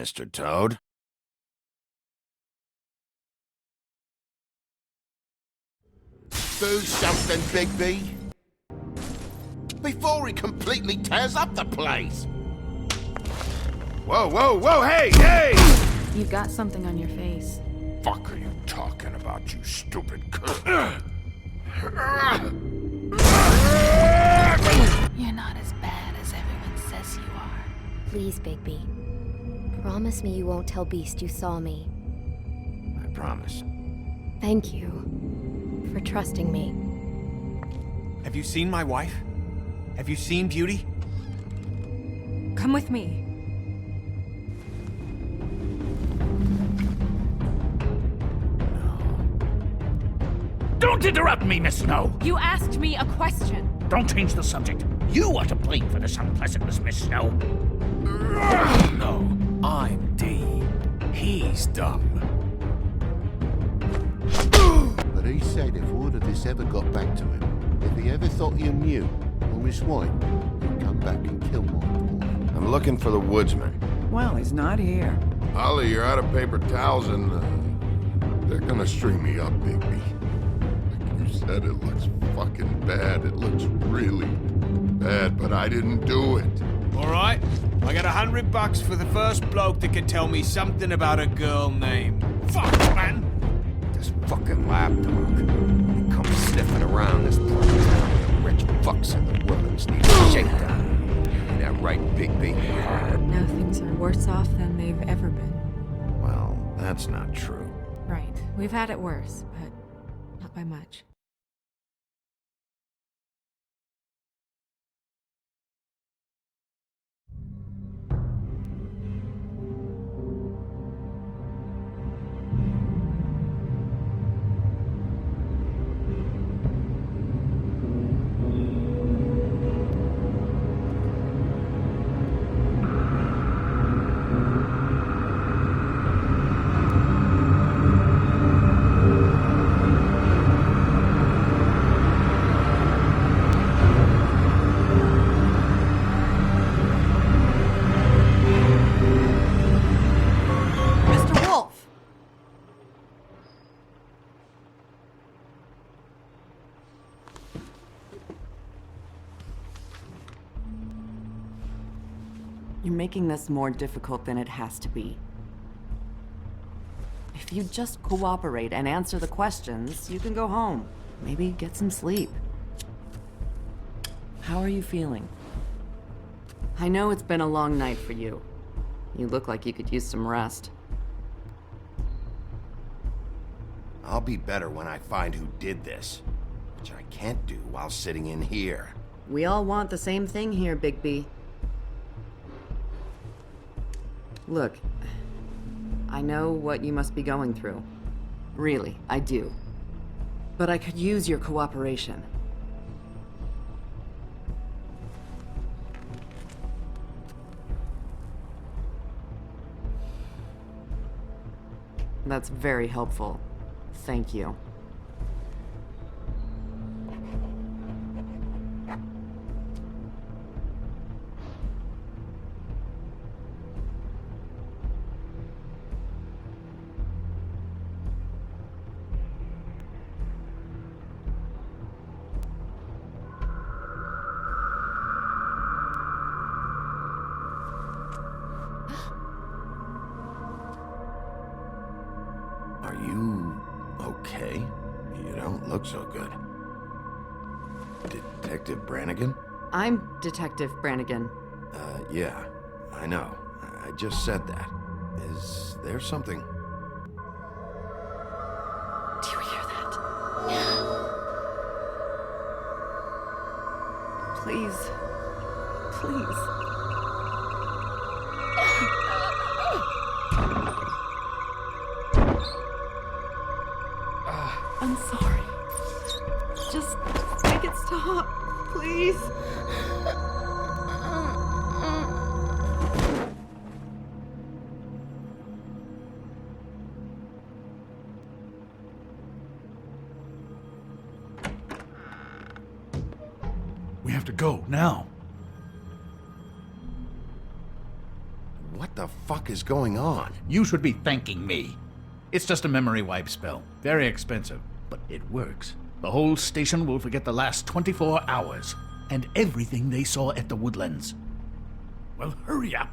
Mr. Toad? Do something, Bigby. Before he completely tears up the place. Whoa, whoa, whoa, hey, hey! You've got something on your face. Fuck are you talking about, you stupid cunt? You're not as bad as everyone says you are. Please, Bigby. Promise me you won't tell Beast you saw me. I promise. Thank you for trusting me. Have you seen my wife? Have you seen Beauty? Come with me. Don't interrupt me, Miss Snow! You asked me a question. Don't change the subject. You are to blame for this unpleasantness, Miss Snow. No, I'm D. He's dumb. But he said if word of this ever got back to him, if he ever thought you knew, or Miss White, he'd come back and kill my boy. I'm looking for the Woodsman. Well, he's not here. Holly, you're out of paper towels and they're gonna string me up, Bigby. Like you said, it looks fucking bad. It looks really bad, but I didn't do it. All right, I got $100 for the first bloke that can tell me something about a girl named. Fuck, man! This fucking lapdog. He comes sniffing around this part of town. The rich fucks in the world need a shakedown. Ain't that right, Bigby? Now things are worse off than they've ever been. Well, that's not true. Right. We've had it worse, but not by much. You're making this more difficult than it has to be. If you just cooperate and answer the questions, you can go home. Maybe get some sleep. How are you feeling? I know it's been a long night for you. You look like you could use some rest. I'll be better when I find who did this, which I can't do while sitting in here. We all want the same thing here, Bigby. Look, I know what you must be going through. Really, I do. But I could use your cooperation. That's very helpful. Thank you. Are you okay? You don't look so good. Detective Brannigan? I'm Detective Brannigan. Yeah, I know. I just said that. Is there something? Do you hear that? Please. Please. I'm sorry. Just make it stop, please. We have to go, now. What the fuck is going on? You should be thanking me. It's just a memory wipe spell. Very expensive, but it works. The whole station will forget the last 24 hours and everything they saw at the Woodlands. Well, hurry up.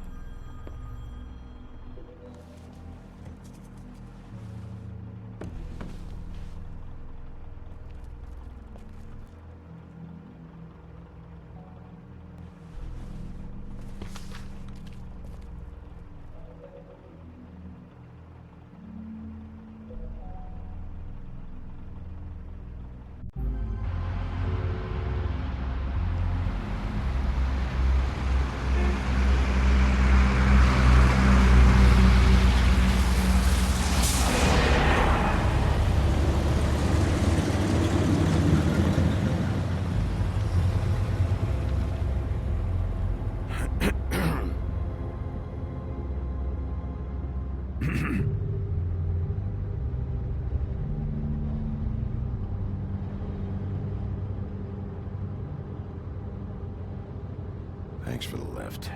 Thanks for the lift.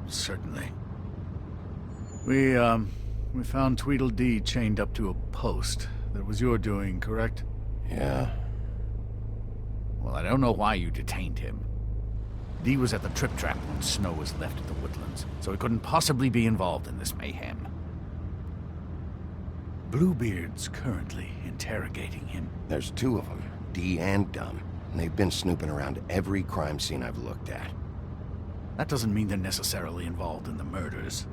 Certainly. We found Tweedledee chained up to a post. That was your doing, correct? Yeah. Well, I don't know why you detained him. Dee was at the trip trap when Snow was left at the Woodlands, so he couldn't possibly be involved in this mayhem. Bluebeard's currently interrogating him. There's two of them, Dee and Dumb. And they've been snooping around every crime scene I've looked at. That doesn't mean they're necessarily involved in the murders.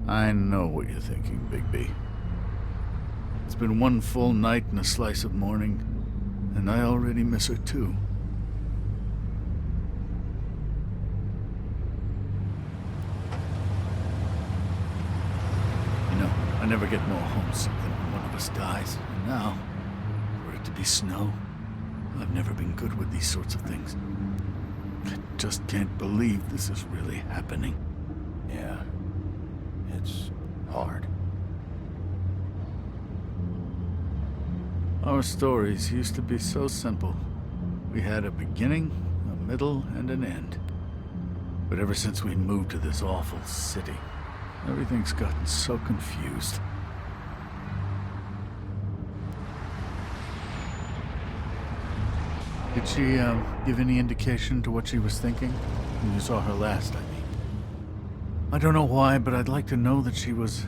I know what you're thinking, Bigby. It's been one full night and a slice of morning, and I already miss her too. You know, I never get more homesick than when one of us dies. And now, for it to be Snow, I've never been good with these sorts of things. I just can't believe this is really happening. Yeah. It's hard. Our stories used to be so simple. We had a beginning, a middle, and an end. But ever since we moved to this awful city, everything's gotten so confused. Did she, give any indication to what she was thinking? When you saw her last, I mean. I don't know why, but I'd like to know that she was...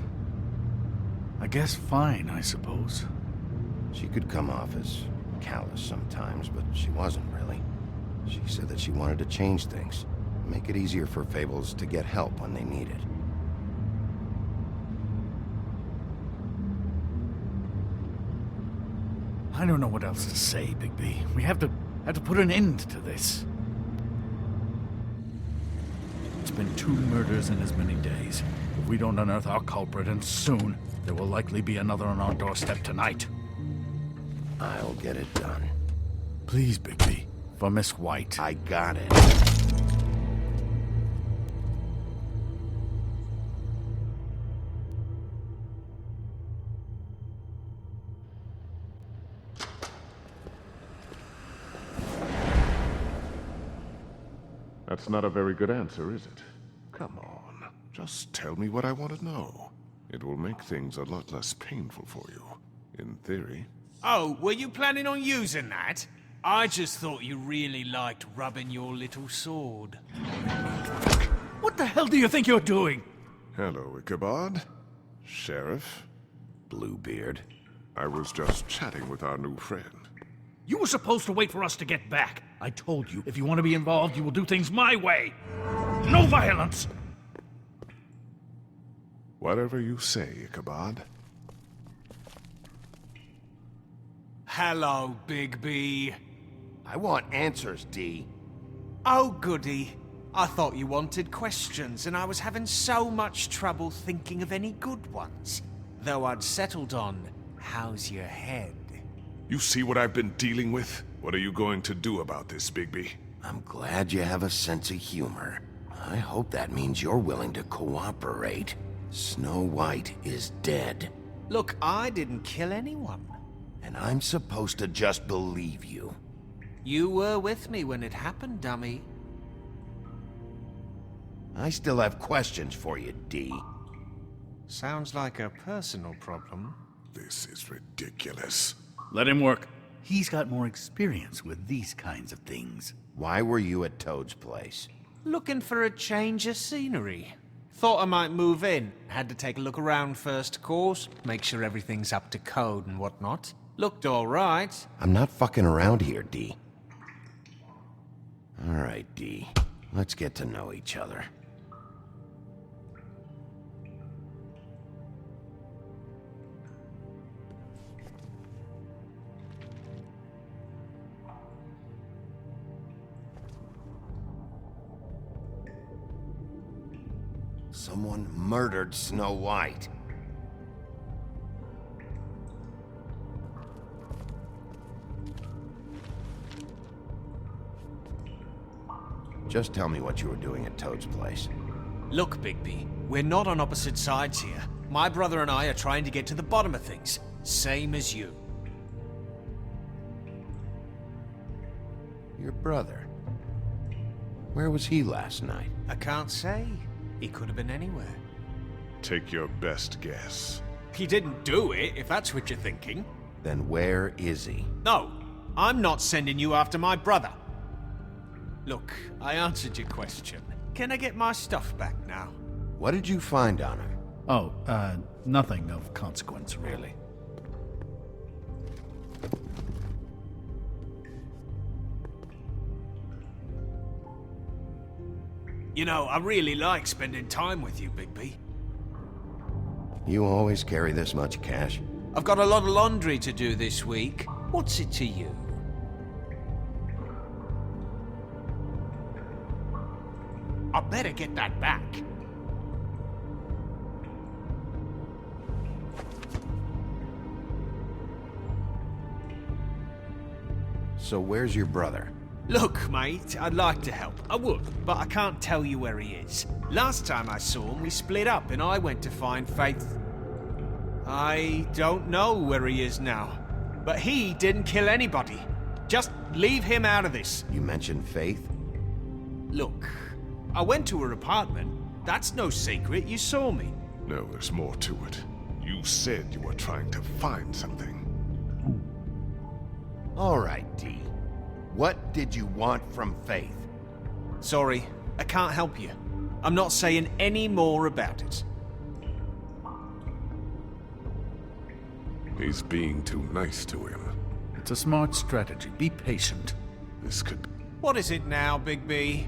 I guess fine, I suppose. She could come off as callous sometimes, but she wasn't really. She said that she wanted to change things, make it easier for Fables to get help when they need it. I don't know what else to say, Bigby. We have to put an end to this. It's been 2 murders in as many days. If we don't unearth our culprit, and soon, there will likely be another on our doorstep tonight. I'll get it done. Please, Bigby. For Miss White. I got it. That's not a very good answer, is it? Come on. Just tell me what I want to know. It will make things a lot less painful for you. In theory. Oh, were you planning on using that? I just thought you really liked rubbing your little sword. What the hell do you think you're doing? Hello, Ichabod. Sheriff. Bluebeard. I was just chatting with our new friend. You were supposed to wait for us to get back. I told you, if you want to be involved, you will do things my way. No violence! Whatever you say, Ichabod. Hello, Bigby. I want answers, D. Oh, goody. I thought you wanted questions, and I was having so much trouble thinking of any good ones. Though I'd settled on, how's your head? You see what I've been dealing with? What are you going to do about this, Bigby? I'm glad you have a sense of humor. I hope that means you're willing to cooperate. Snow White is dead. Look, I didn't kill anyone. And I'm supposed to just believe you. You were with me when it happened, dummy. I still have questions for you, D. Sounds like a personal problem. This is ridiculous. Let him work. He's got more experience with these kinds of things. Why were you at Toad's place? Looking for a change of scenery. Thought I might move in. Had to take a look around first, of course. Make sure everything's up to code and whatnot. Looked alright. I'm not fucking around here, D. Alright, D. Let's get to know each other. Someone murdered Snow White. Just tell me what you were doing at Toad's place. Look, Bigby, we're not on opposite sides here. My brother and I are trying to get to the bottom of things. Same as you. Your brother? Where was he last night? I can't say. He could have been anywhere. Take your best guess. He didn't do it, if that's what you're thinking. Then where is he? No, I'm not sending you after my brother. Look, I answered your question. Can I get my stuff back now? What did you find on him? Oh, nothing of consequence, really. You know, I really like spending time with you, Bigby. You always carry this much cash? I've got a lot of laundry to do this week. What's it to you? I better get that back. So where's your brother? Look, mate, I'd like to help. I would, but I can't tell you where he is. Last time I saw him, we split up and I went to find Faith. I don't know where he is now, but he didn't kill anybody. Just leave him out of this. You mentioned Faith? Look, I went to her apartment. That's no secret, you saw me. No, there's more to it. You said you were trying to find something. All right, D. What did you want from Faith? Sorry, I can't help you. I'm not saying any more about it. He's being too nice to him. It's a smart strategy. Be patient. This could... What is it now, Bigby?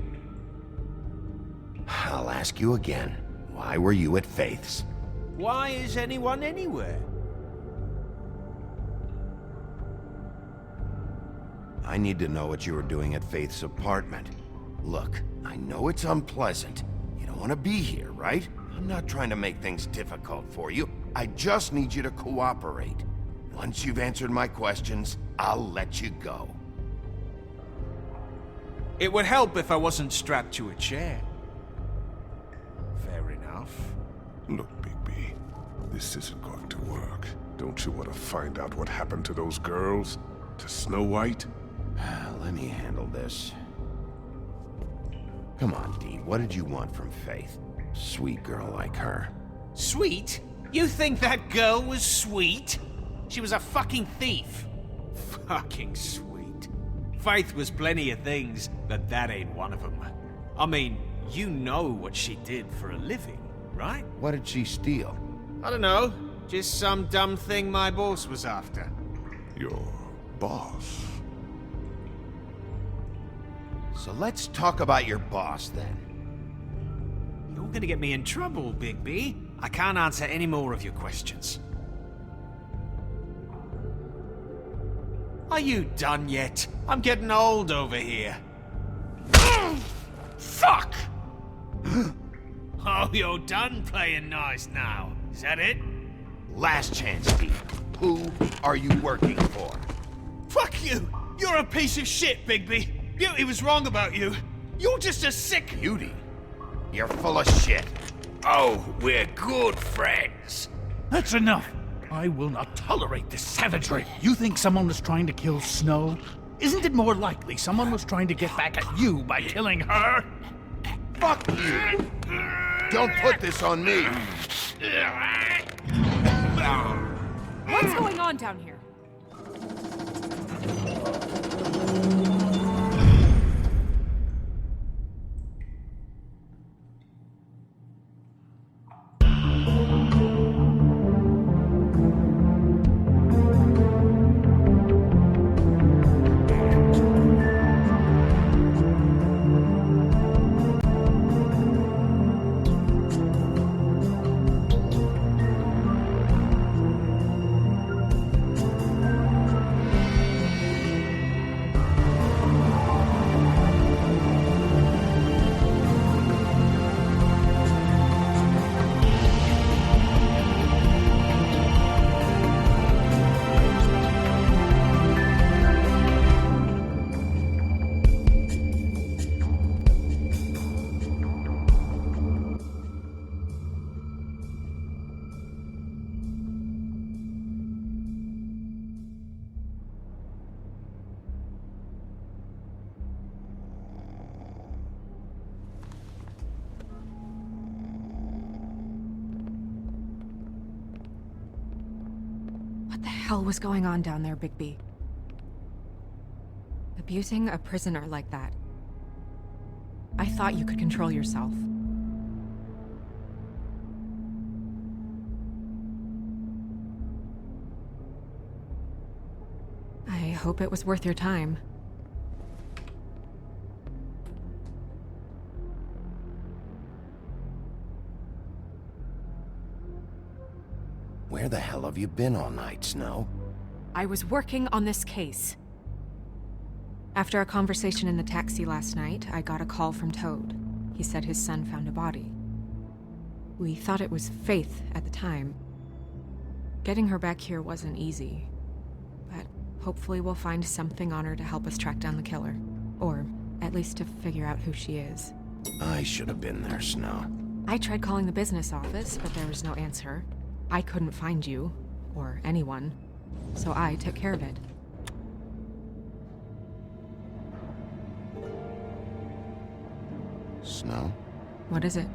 I'll ask you again. Why were you at Faith's? Why is anyone anywhere? I need to know what you were doing at Faith's apartment. Look, I know it's unpleasant. You don't want to be here, right? I'm not trying to make things difficult for you. I just need you to cooperate. Once you've answered my questions, I'll let you go. It would help if I wasn't strapped to a chair. Fair enough. Look, Bigby, this isn't going to work. Don't you want to find out what happened to those girls? To Snow White? Let me handle this. Come on, Dee. What did you want from Faith? Sweet girl like her. Sweet? You think that girl was sweet? She was a fucking thief. Fucking sweet. Faith was plenty of things, but that ain't one of them. I mean, you know what she did for a living, right? What did she steal? I don't know. Just some dumb thing my boss was after. Your boss? So let's talk about your boss then. You're gonna get me in trouble, Bigby. I can't answer any more of your questions. Are you done yet? I'm getting old over here. Fuck! Oh, you're done playing nice now. Is that it? Last chance, Steve. Who are you working for? Fuck you! You're a piece of shit, Bigby. Beauty was wrong about you. You're just a sick... Beauty? You're full of shit. Oh, we're good friends. That's enough. I will not tolerate this savagery. You think someone was trying to kill Snow? Isn't it more likely someone was trying to get back at you by killing her? Fuck you! Don't put this on me! What's going on down here? What the hell was going on down there, Bigby? Abusing a prisoner like that. I thought you could control yourself. I hope it was worth your time. Where the hell have you been all night, Snow? I was working on this case. After a conversation in the taxi last night, I got a call from Toad. He said his son found a body. We thought it was Faith at the time. Getting her back here wasn't easy, but hopefully we'll find something on her to help us track down the killer. Or at least to figure out who she is. I should have been there, Snow. I tried calling the business office, but there was no answer. I couldn't find you, or anyone, so I took care of it. Snow? What is it?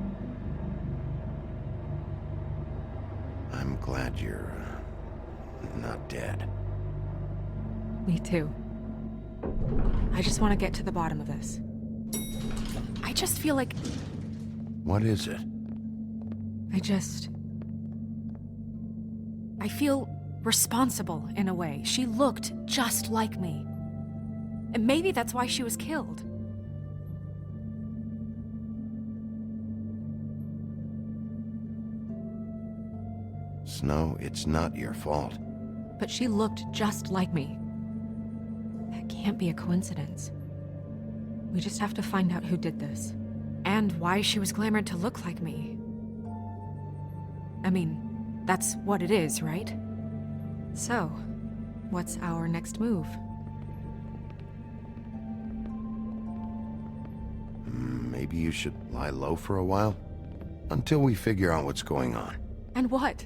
I'm glad you're, not dead. Me too. I just want to get to the bottom of this. I just feel like... What is it? I feel responsible in a way. She looked just like me. And maybe that's why she was killed. Snow, it's not your fault. But she looked just like me. That can't be a coincidence. We just have to find out who did this. And why she was glamored to look like me. I mean, that's what it is, right? So, what's our next move? Maybe you should lie low for a while? Until we figure out what's going on. And what?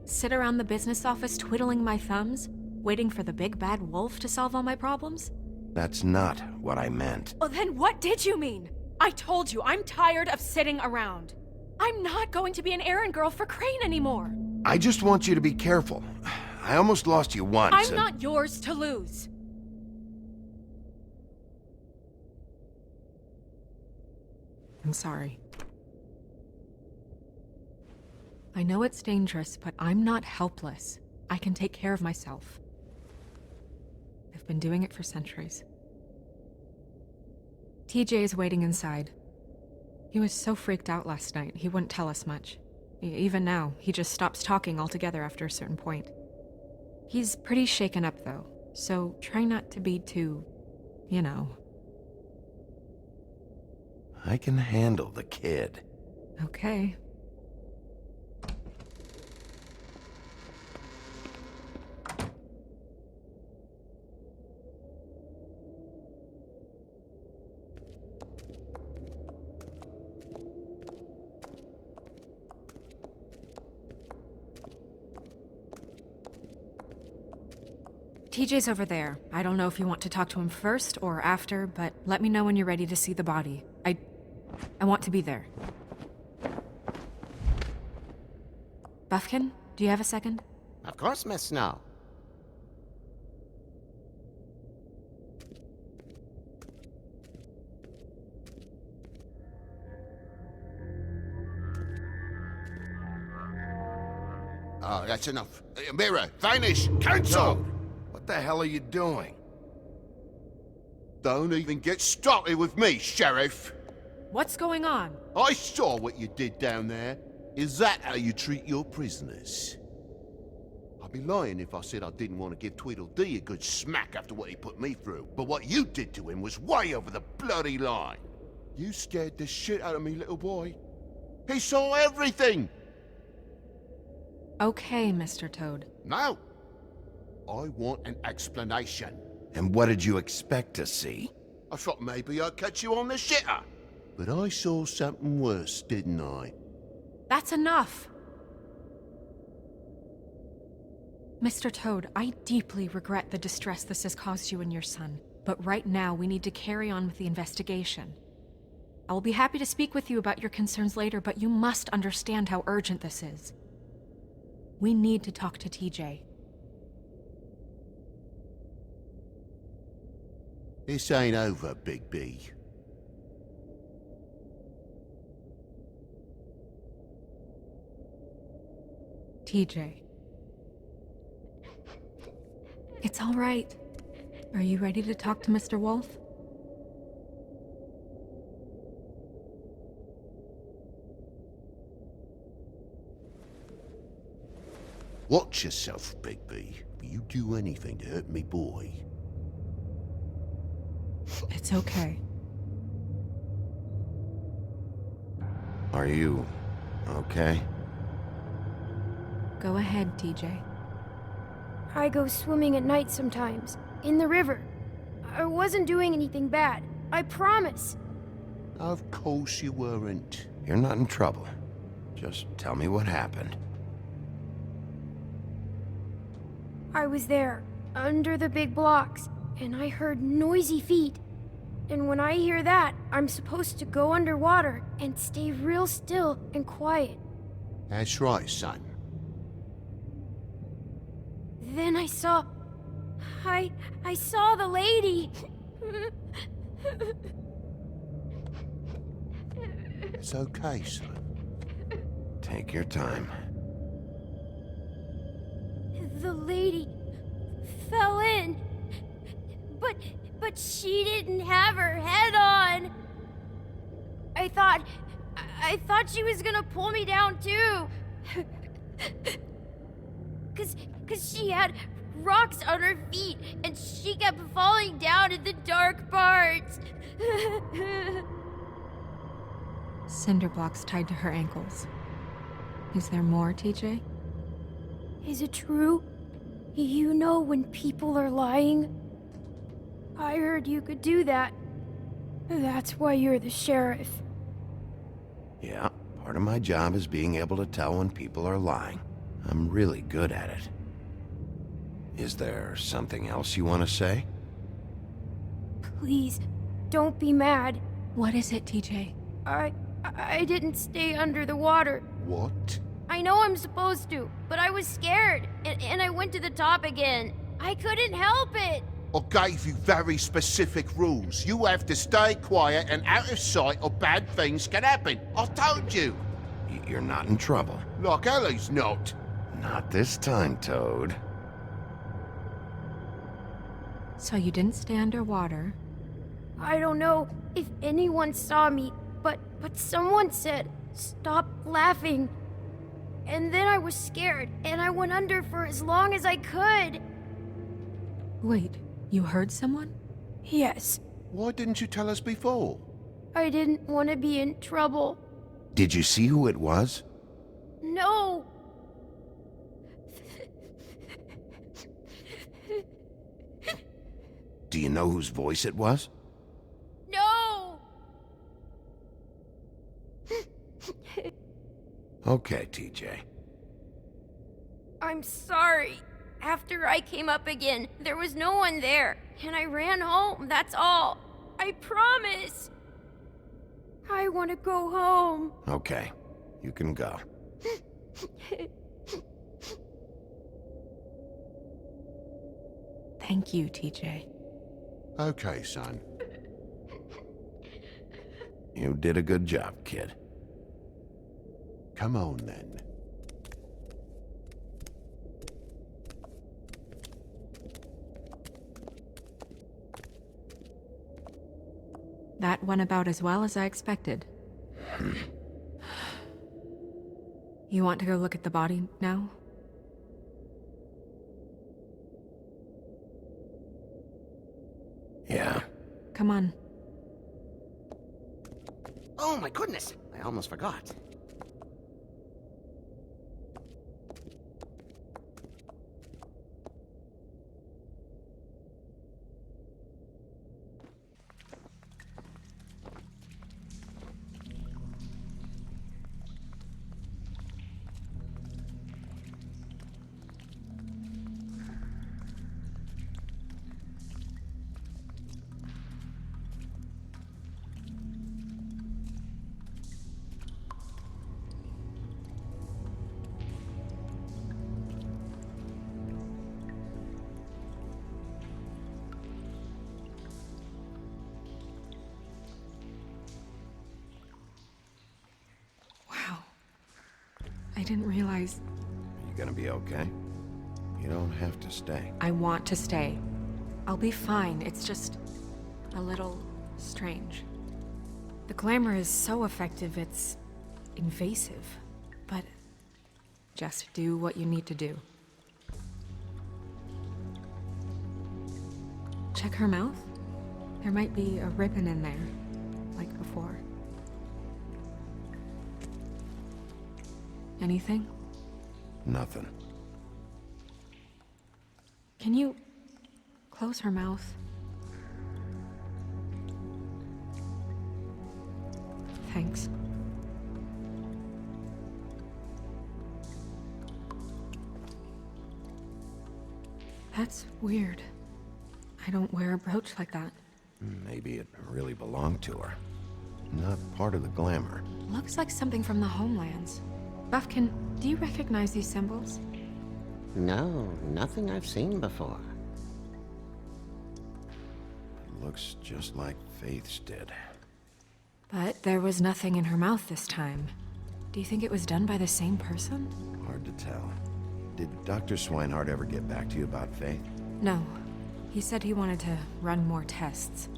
Sit around the business office twiddling my thumbs, waiting for the big bad wolf to solve all my problems? That's not what I meant. Well, then what did you mean? I told you, I'm tired of sitting around. I'm not going to be an errand girl for Crane anymore. I just want you to be careful. I almost lost you once. I'm not yours to lose. I'm sorry. I know it's dangerous, but I'm not helpless. I can take care of myself. I've been doing it for centuries. TJ is waiting inside. He was so freaked out last night, he wouldn't tell us much. Even now, he just stops talking altogether after a certain point. He's pretty shaken up, though, so try not to be too, you know. I can handle the kid. Okay. TJ's over there. I don't know if you want to talk to him first or after, but let me know when you're ready to see the body. I want to be there. Buffkin, do you have a second? Of course, Miss Snow. Oh, that's enough. Mirror, vanish, cancel! What the hell are you doing? Don't even get started with me, Sheriff. What's going on? I saw what you did down there. Is that how you treat your prisoners? I'd be lying if I said I didn't want to give Tweedledee a good smack after what he put me through. But what you did to him was way over the bloody line. You scared the shit out of me, little boy. He saw everything! Okay, Mr. Toad. No. I want an explanation. And what did you expect to see? I thought maybe I'd catch you on the shitter. But I saw something worse, didn't I? That's enough! Mr. Toad, I deeply regret the distress this has caused you and your son. But right now, we need to carry on with the investigation. I will be happy to speak with you about your concerns later, but you must understand how urgent this is. We need to talk to TJ. This ain't over, Bigby. TJ. It's all right. Are you ready to talk to Mr. Wolf? Watch yourself, Bigby. You do anything to hurt me, boy. It's okay. Are you okay? Go ahead, TJ. I go swimming at night sometimes, in the river. I wasn't doing anything bad, I promise. Of course you weren't. You're not in trouble. Just tell me what happened. I was there, under the big blocks, and I heard noisy feet. And when I hear that, I'm supposed to go underwater and stay real still and quiet. That's right, son. Then I saw the lady. It's okay, son. Take your time. The lady fell in. But she didn't have her head on. I thought she was gonna pull me down too. Cause she had rocks on her feet and she kept falling down in the dark parts. Cinder blocks tied to her ankles. Is there more, TJ? Is it true? You know when people are lying? I heard you could do that. That's why you're the sheriff. Yeah, part of my job is being able to tell when people are lying. I'm really good at it. Is there something else you want to say? Please, don't be mad. What is it, TJ? I didn't stay under the water. What? I know I'm supposed to, but I was scared, and I went to the top again. I couldn't help it. I gave you very specific rules. You have to stay quiet and out of sight or bad things can happen. I told you. You're not in trouble. Like Ellie's not. Not this time, Toad. So you didn't stay underwater. I don't know if anyone saw me, but someone said, "Stop laughing." And then I was scared, and I went under for as long as I could. Wait, you heard someone? Yes, Why didn't you tell us before? I didn't want to be in trouble. Did you see who it was? No. Do you know whose voice it was? No. Okay, TJ. I'm sorry. After I came up again, there was no one there, and I ran home, that's all. I promise. I want to go home. Okay, you can go. Thank you, TJ. Okay, son. You did a good job, kid. Come on, then. That went about as well as I expected. You want to go look at the body now? Yeah. Come on. Oh my goodness, I almost forgot. I didn't realize... Are you gonna be okay? You don't have to stay. I want to stay. I'll be fine. It's just a little strange. The glamour is so effective, it's invasive. But just do what you need to do. Check her mouth. There might be a ribbon in there, like before. Anything? Nothing. Can you close her mouth? Thanks. That's weird. I don't wear a brooch like that. Maybe it really belonged to her. Not part of the glamour. Looks like something from the homelands. Buffkin, do you recognize these symbols? No, nothing I've seen before. It looks just like Faith's did. But there was nothing in her mouth this time. Do you think it was done by the same person? Hard to tell. Did Dr. Swinehart ever get back to you about Faith? No. He said he wanted to run more tests.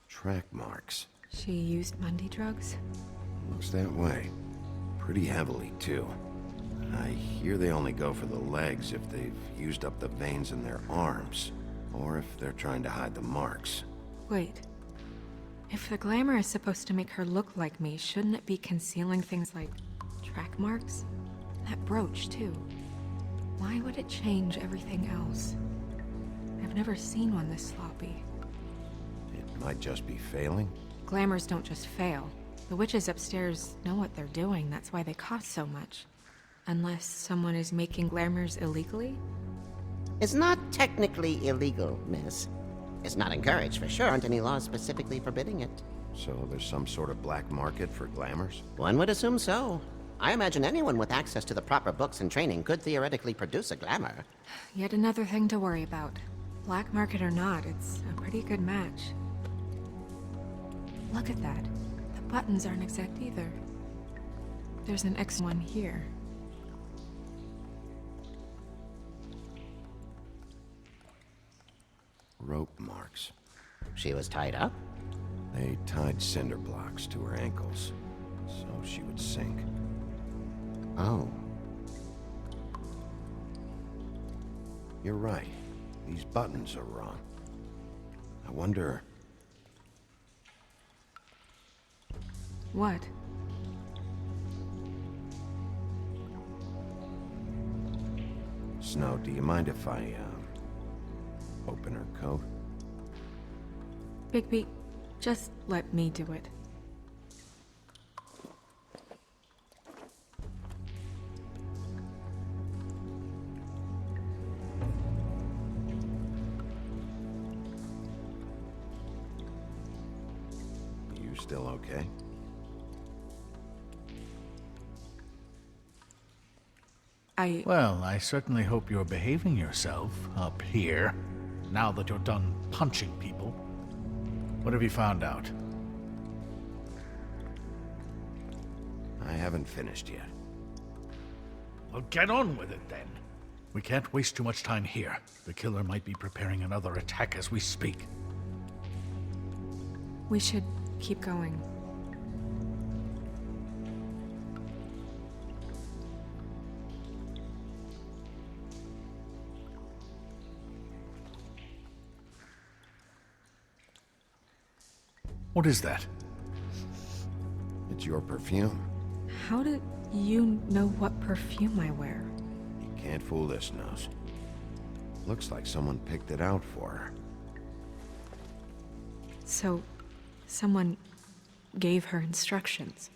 Track marks. She used Mundy drugs? Looks that way. Pretty heavily, too. I hear they only go for the legs if they've used up the veins in their arms, or if they're trying to hide the marks. Wait. If the glamour is supposed to make her look like me, shouldn't it be concealing things like track marks? That brooch, too. Why would it change everything else? I've never seen one this sloppy. It might just be failing. Glamours don't just fail. The witches upstairs know what they're doing, that's why they cost so much. Unless someone is making glamours illegally? It's not technically illegal, miss. It's not encouraged, for sure. Aren't any laws specifically forbidding it. So there's some sort of black market for glamours? One would assume so. I imagine anyone with access to the proper books and training could theoretically produce a glamour. Yet another thing to worry about. Black market or not, it's a pretty good match. Look at that. The buttons aren't exact either. There's an X one here. Rope marks. She was tied up? They tied cinder blocks to her ankles, so she would sink. Oh. You're right. These buttons are wrong. I wonder... What? Snow, do you mind if I, open her coat? Bigby, just let me do it. You still okay? Well, I certainly hope you're behaving yourself up here, now that you're done punching people. What have you found out? I haven't finished yet. Well, get on with it then. We can't waste too much time here. The killer might be preparing another attack as we speak. We should keep going. What is that? It's your perfume. How do you know what perfume I wear? You can't fool this nose. Looks like someone picked it out for her. So, someone gave her instructions.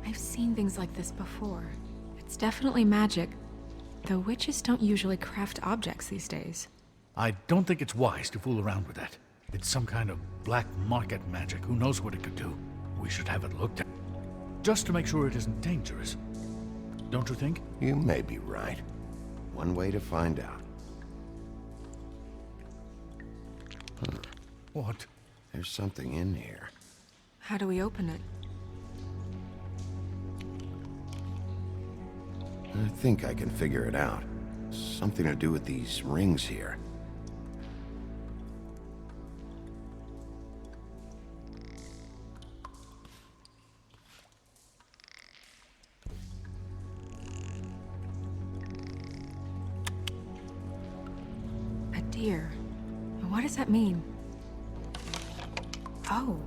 I've seen things like this before. It's definitely magic, though witches don't usually craft objects these days. I don't think it's wise to fool around with that. It's some kind of black market magic. Who knows what it could do? We should have it looked at. Just to make sure it isn't dangerous. Don't you think? You may be right. One way to find out. Huh. What? There's something in here. How do we open it? I think I can figure it out. Something to do with these rings here. A deer. What does that mean? Oh.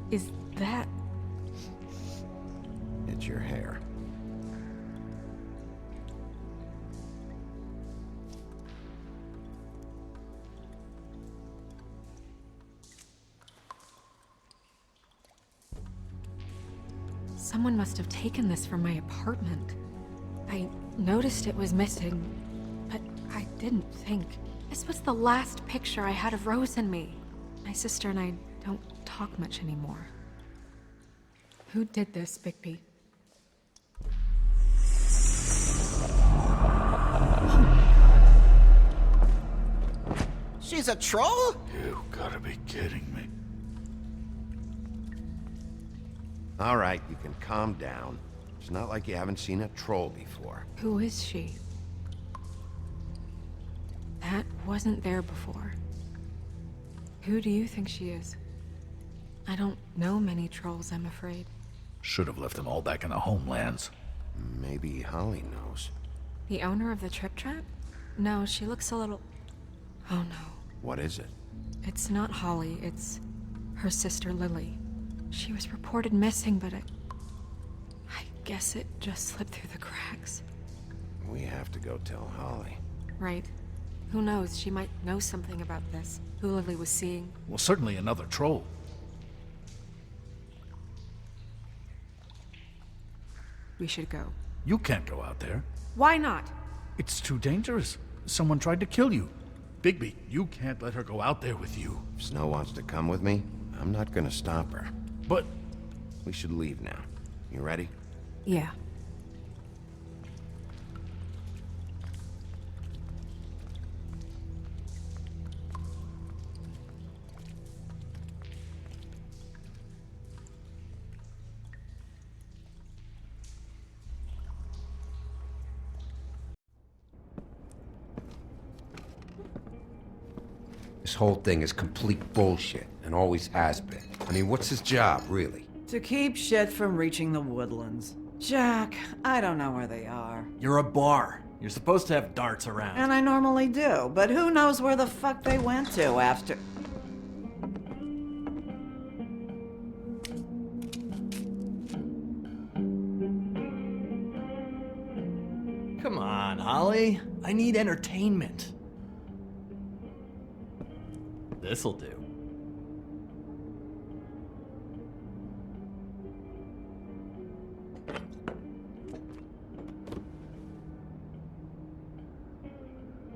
Is that... It's your hair. Someone must have taken this from my apartment. I noticed it was missing, but I didn't think. This was the last picture I had of Rose and me. My sister and I don't talk much anymore. Who did this, Bigby? She's a troll? You gotta be kidding me. All right, you can calm down. It's not like you haven't seen a troll before. Who is she? That wasn't there before. Who do you think she is? I don't know many trolls, I'm afraid. Should have left them all back in the homelands. Maybe Holly knows. The owner of the Trip Trap? No, she looks a little... Oh no. What is it? It's not Holly, it's her sister Lily. She was reported missing, but I guess it just slipped through the cracks. We have to go tell Holly. Right. Who knows, she might know something about this. Who Lily was seeing. Well, certainly another troll. We should go. You can't go out there. Why not? It's too dangerous. Someone tried to kill you. Bigby, you can't let her go out there with you. If Snow wants to come with me, I'm not gonna stop her. But... We should leave now. You ready? Yeah. This whole thing is complete bullshit, and always has been. I mean, what's his job, really? To keep shit from reaching the woodlands. Jack, I don't know where they are. You're a bar. You're supposed to have darts around. And I normally do, but who knows where the fuck they went to after... Come on, Holly. I need entertainment. This'll do.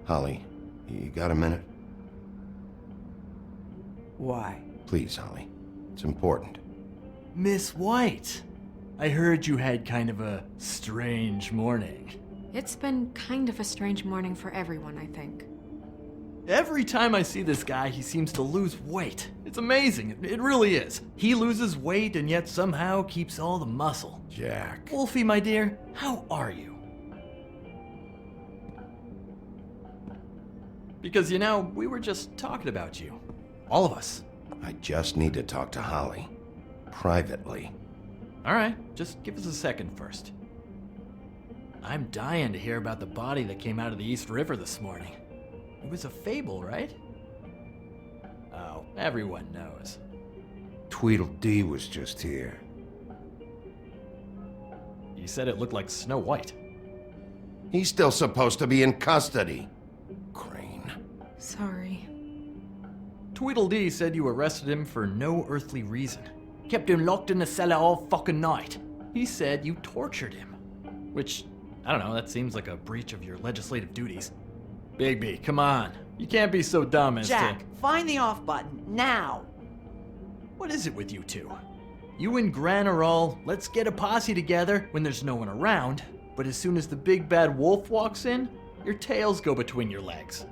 Holly, you got a minute? Why? Please, Holly. It's important. Miss White, I heard you had kind of a strange morning. It's been kind of a strange morning for everyone, I think. Every time I see this guy, he seems to lose weight. It's amazing. It really is. He loses weight and yet somehow keeps all the muscle. Jack. Wolfie, my dear, how are you? Because, you know, we were just talking about you. All of us. I just need to talk to Holly. Privately. All right, just give us a second first. I'm dying to hear about the body that came out of the East River this morning. It was a fable, right? Oh, everyone knows. Tweedledee was just here. You said it looked like Snow White. He's still supposed to be in custody. Crane. Sorry. Tweedledee said you arrested him for no earthly reason. Kept him locked in the cellar all fucking night. He said you tortured him. Which, I don't know, that seems like a breach of your legislative duties. Bigby, come on. You can't be so dumb as Jack, find the off button, now! What is it with you two? You and Gran are all, let's get a posse together when there's no one around, but as soon as the big bad wolf walks in, your tails go between your legs.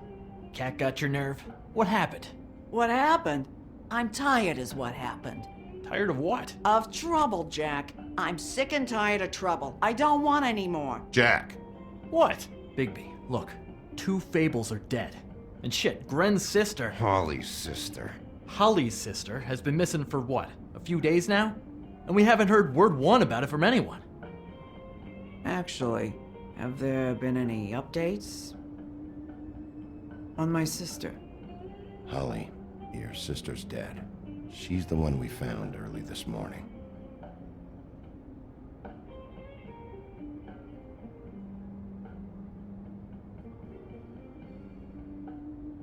Cat got your nerve? What happened? What happened? I'm tired is what happened. Tired of what? Of trouble, Jack. I'm sick and tired of trouble. I don't want any more. Jack. What? Bigby, look. 2 fables are dead. And shit, Gren's sister... Holly's sister. Holly's sister has been missing for what? A few days now? And we haven't heard word one about it from anyone. Actually, have there been any updates? On my sister? Holly, your sister's dead. She's the one we found early this morning.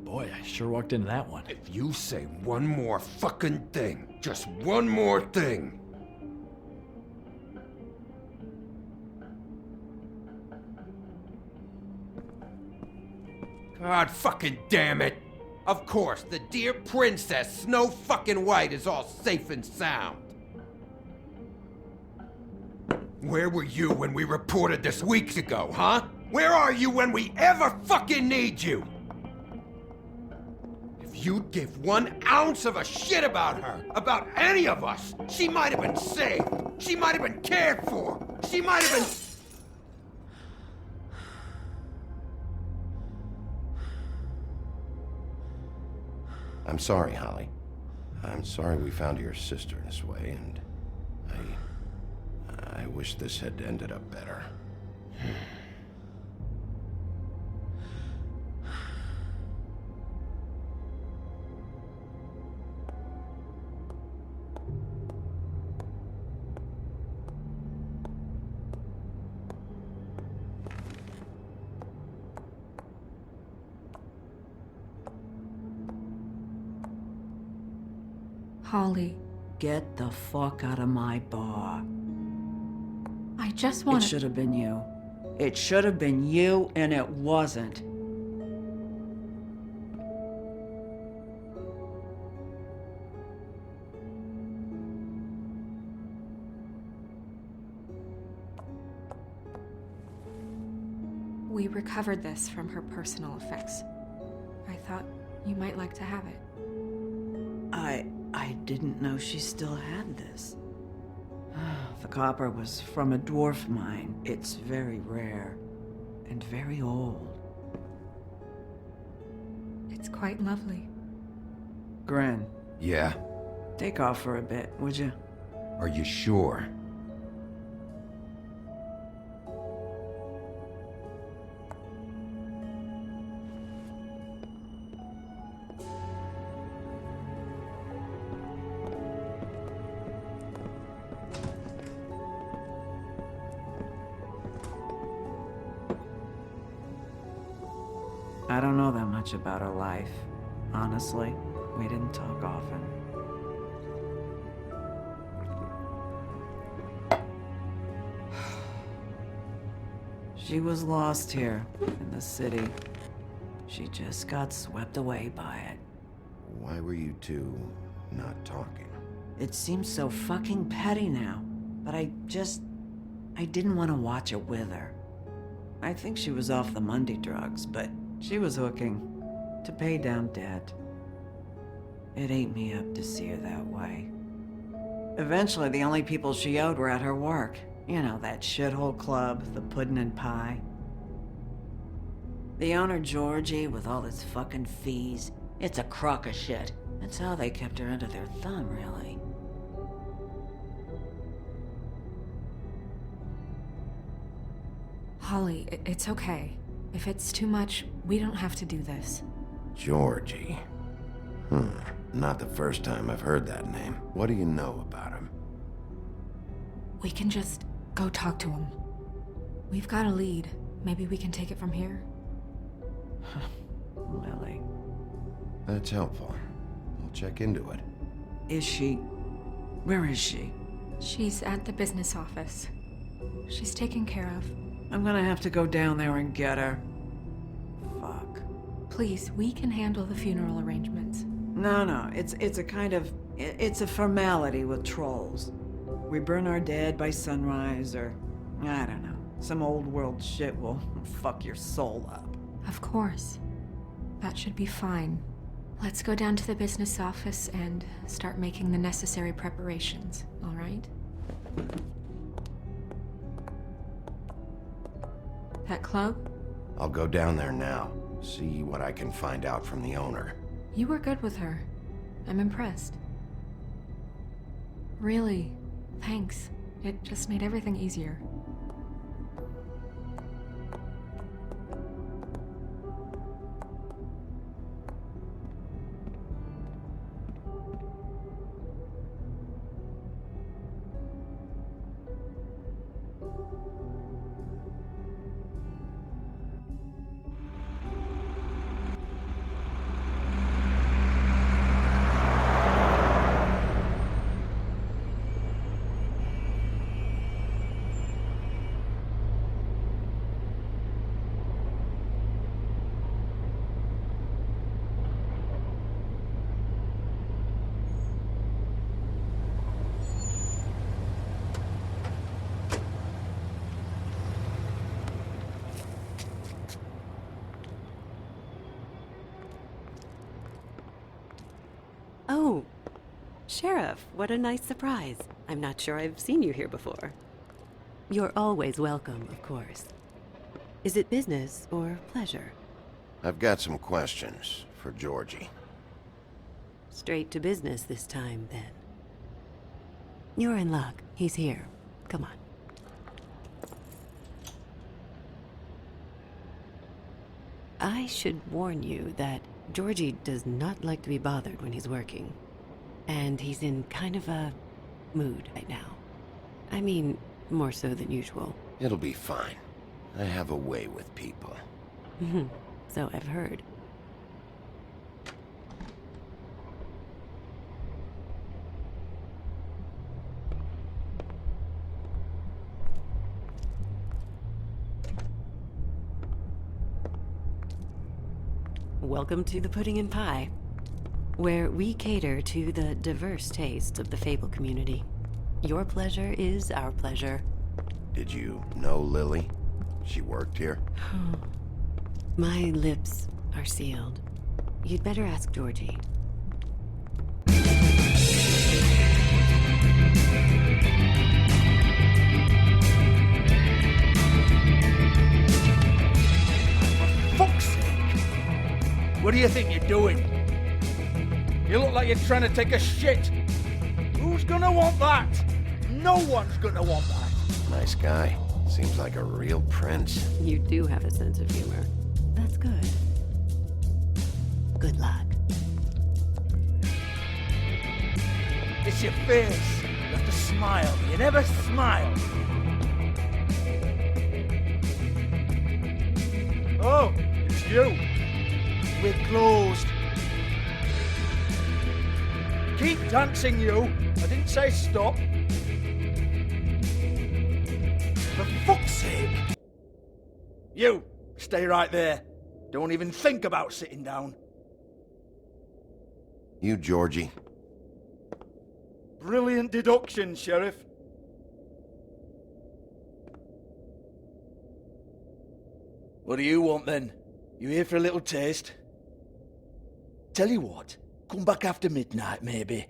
Boy, I sure walked into that one. If you say one more fucking thing, just one more thing. God fucking damn it! Of course, the dear princess Snow fucking White is all safe and sound. Where were you when we reported this weeks ago, huh? Where are you when we ever fucking need you? If you'd give 1 ounce of a shit about her, about any of us, she might have been saved. She might have been cared for. She might have been... I'm sorry, Holly. I'm sorry we found your sister this way, and I wish this had ended up better. Holly, Get the fuck out of my bar. I just want It should have been you. It should have been you, and it wasn't. We recovered this from her personal effects. I thought you might like to have it. I didn't know she still had this. The copper was from a dwarf mine. It's very rare and very old. It's quite lovely. Gren, Yeah? take off for a bit, would you? Are you sure? I don't know that much about her life. Honestly, we didn't talk often. She was lost here in the city. She just got swept away by it. Why were you two not talking? It seems so fucking petty now, but I didn't want to watch it with her. I think she was off the Monday drugs, but she was hooking to pay down debt. It ate me up to see her that way. Eventually, the only people she owed were at her work. You know, that shithole club, the Puddin' and Pie. The owner, Georgie, with all his fucking fees. It's a crock of shit. That's how they kept her under their thumb, really. Holly, it's okay. If it's too much, we don't have to do this. Georgie. Not the first time I've heard that name. What do you know about him? We can just go talk to him. We've got a lead. Maybe we can take it from here. Lily. That's helpful. I'll check into it. Where is she? She's at the business office. She's taken care of. I'm gonna have to go down there and get her. Fuck. Please, we can handle the funeral arrangements. No, it's a kind of... It's a formality with trolls. We burn our dead by sunrise, or... I don't know. Some old world shit will fuck your soul up. Of course. That should be fine. Let's go down to the business office and start making the necessary preparations, all right? That club? I'll go down there now. See what I can find out from the owner. You were good with her. I'm impressed. Really, thanks. It just made everything easier. Oh, Sheriff, what a nice surprise. I'm not sure I've seen you here before. You're always welcome, of course. Is it business or pleasure? I've got some questions for Georgie. Straight to business this time, then. You're in luck. He's here. Come on. I should warn you that Georgie does not like to be bothered when he's working. And he's in kind of a mood right now. I mean, more so than usual. It'll be fine. I have a way with people. So I've heard. Welcome to the Pudding and Pie, where we cater to the diverse tastes of the Fable community. Your pleasure is our pleasure. Did you know Lily? She worked here? My lips are sealed. You'd better ask Georgie. Fuck's sake! What do you think you're doing? You look like you're trying to take a shit. Who's gonna want that? No one's gonna want that. Nice guy. Seems like a real prince. You do have a sense of humor. That's good. Good luck. It's your face. You have to smile. You never smile. Oh, it's you. We're closed. Keep dancing, you. I didn't say stop. For fuck's sake. You, stay right there. Don't even think about sitting down. You, Georgie. Brilliant deduction, Sheriff. What do you want then? You here for a little taste? Tell you what, come back after midnight maybe.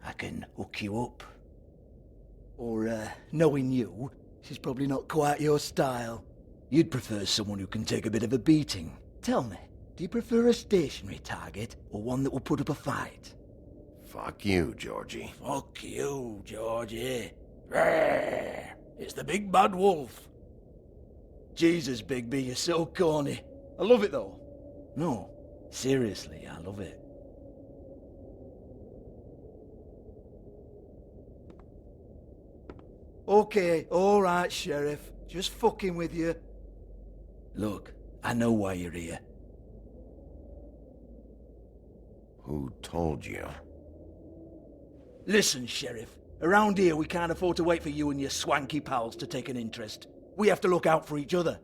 I can hook you up. Or, knowing you, she's probably not quite your style. You'd prefer someone who can take a bit of a beating. Tell me, do you prefer a stationary target or one that will put up a fight? Fuck you, Georgie. Fuck you, Georgie. Rawr. It's the big bad wolf. Jesus, Bigby, you're so corny. I love it though. No, seriously, I love it. Okay, alright, Sheriff. Just fucking with you. Look, I know why you're here. Who told you? Listen, Sheriff. Around here, we can't afford to wait for you and your swanky pals to take an interest. We have to look out for each other.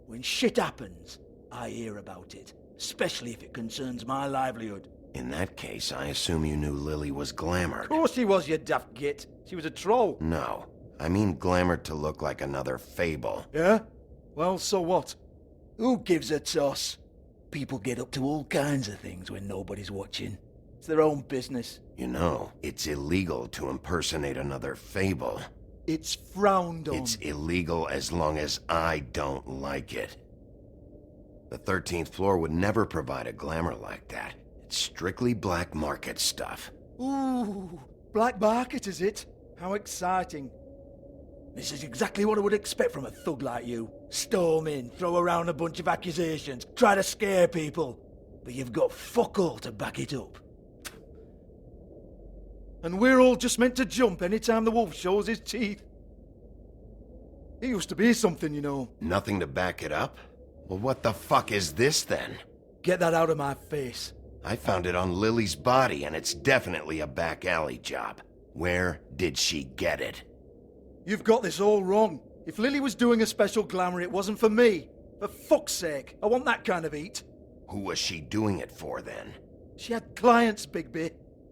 When shit happens, I hear about it. Especially if it concerns my livelihood. In that case, I assume you knew Lily was glamored. Of course she was, you daft git. She was a troll. No. I mean glamored to look like another Fable. Yeah? Well, so what? Who gives a toss? People get up to all kinds of things when nobody's watching. It's their own business. You know, it's illegal to impersonate another Fable. It's frowned on. It's illegal as long as I don't like it. The 13th floor would never provide a glamour like that. It's strictly black market stuff. Ooh, black market is it? How exciting. This is exactly what I would expect from a thug like you. Storm in, throw around a bunch of accusations, try to scare people. But you've got fuck all to back it up. And we're all just meant to jump anytime the wolf shows his teeth. He used to be something, you know. Nothing to back it up? Well, what the fuck is this then? Get that out of my face. I found it on Lily's body, and it's definitely a back alley job. Where did she get it? You've got this all wrong. If Lily was doing a special glamour, it wasn't for me. For fuck's sake, I want that kind of eat. Who was she doing it for, then? She had clients, Bigby.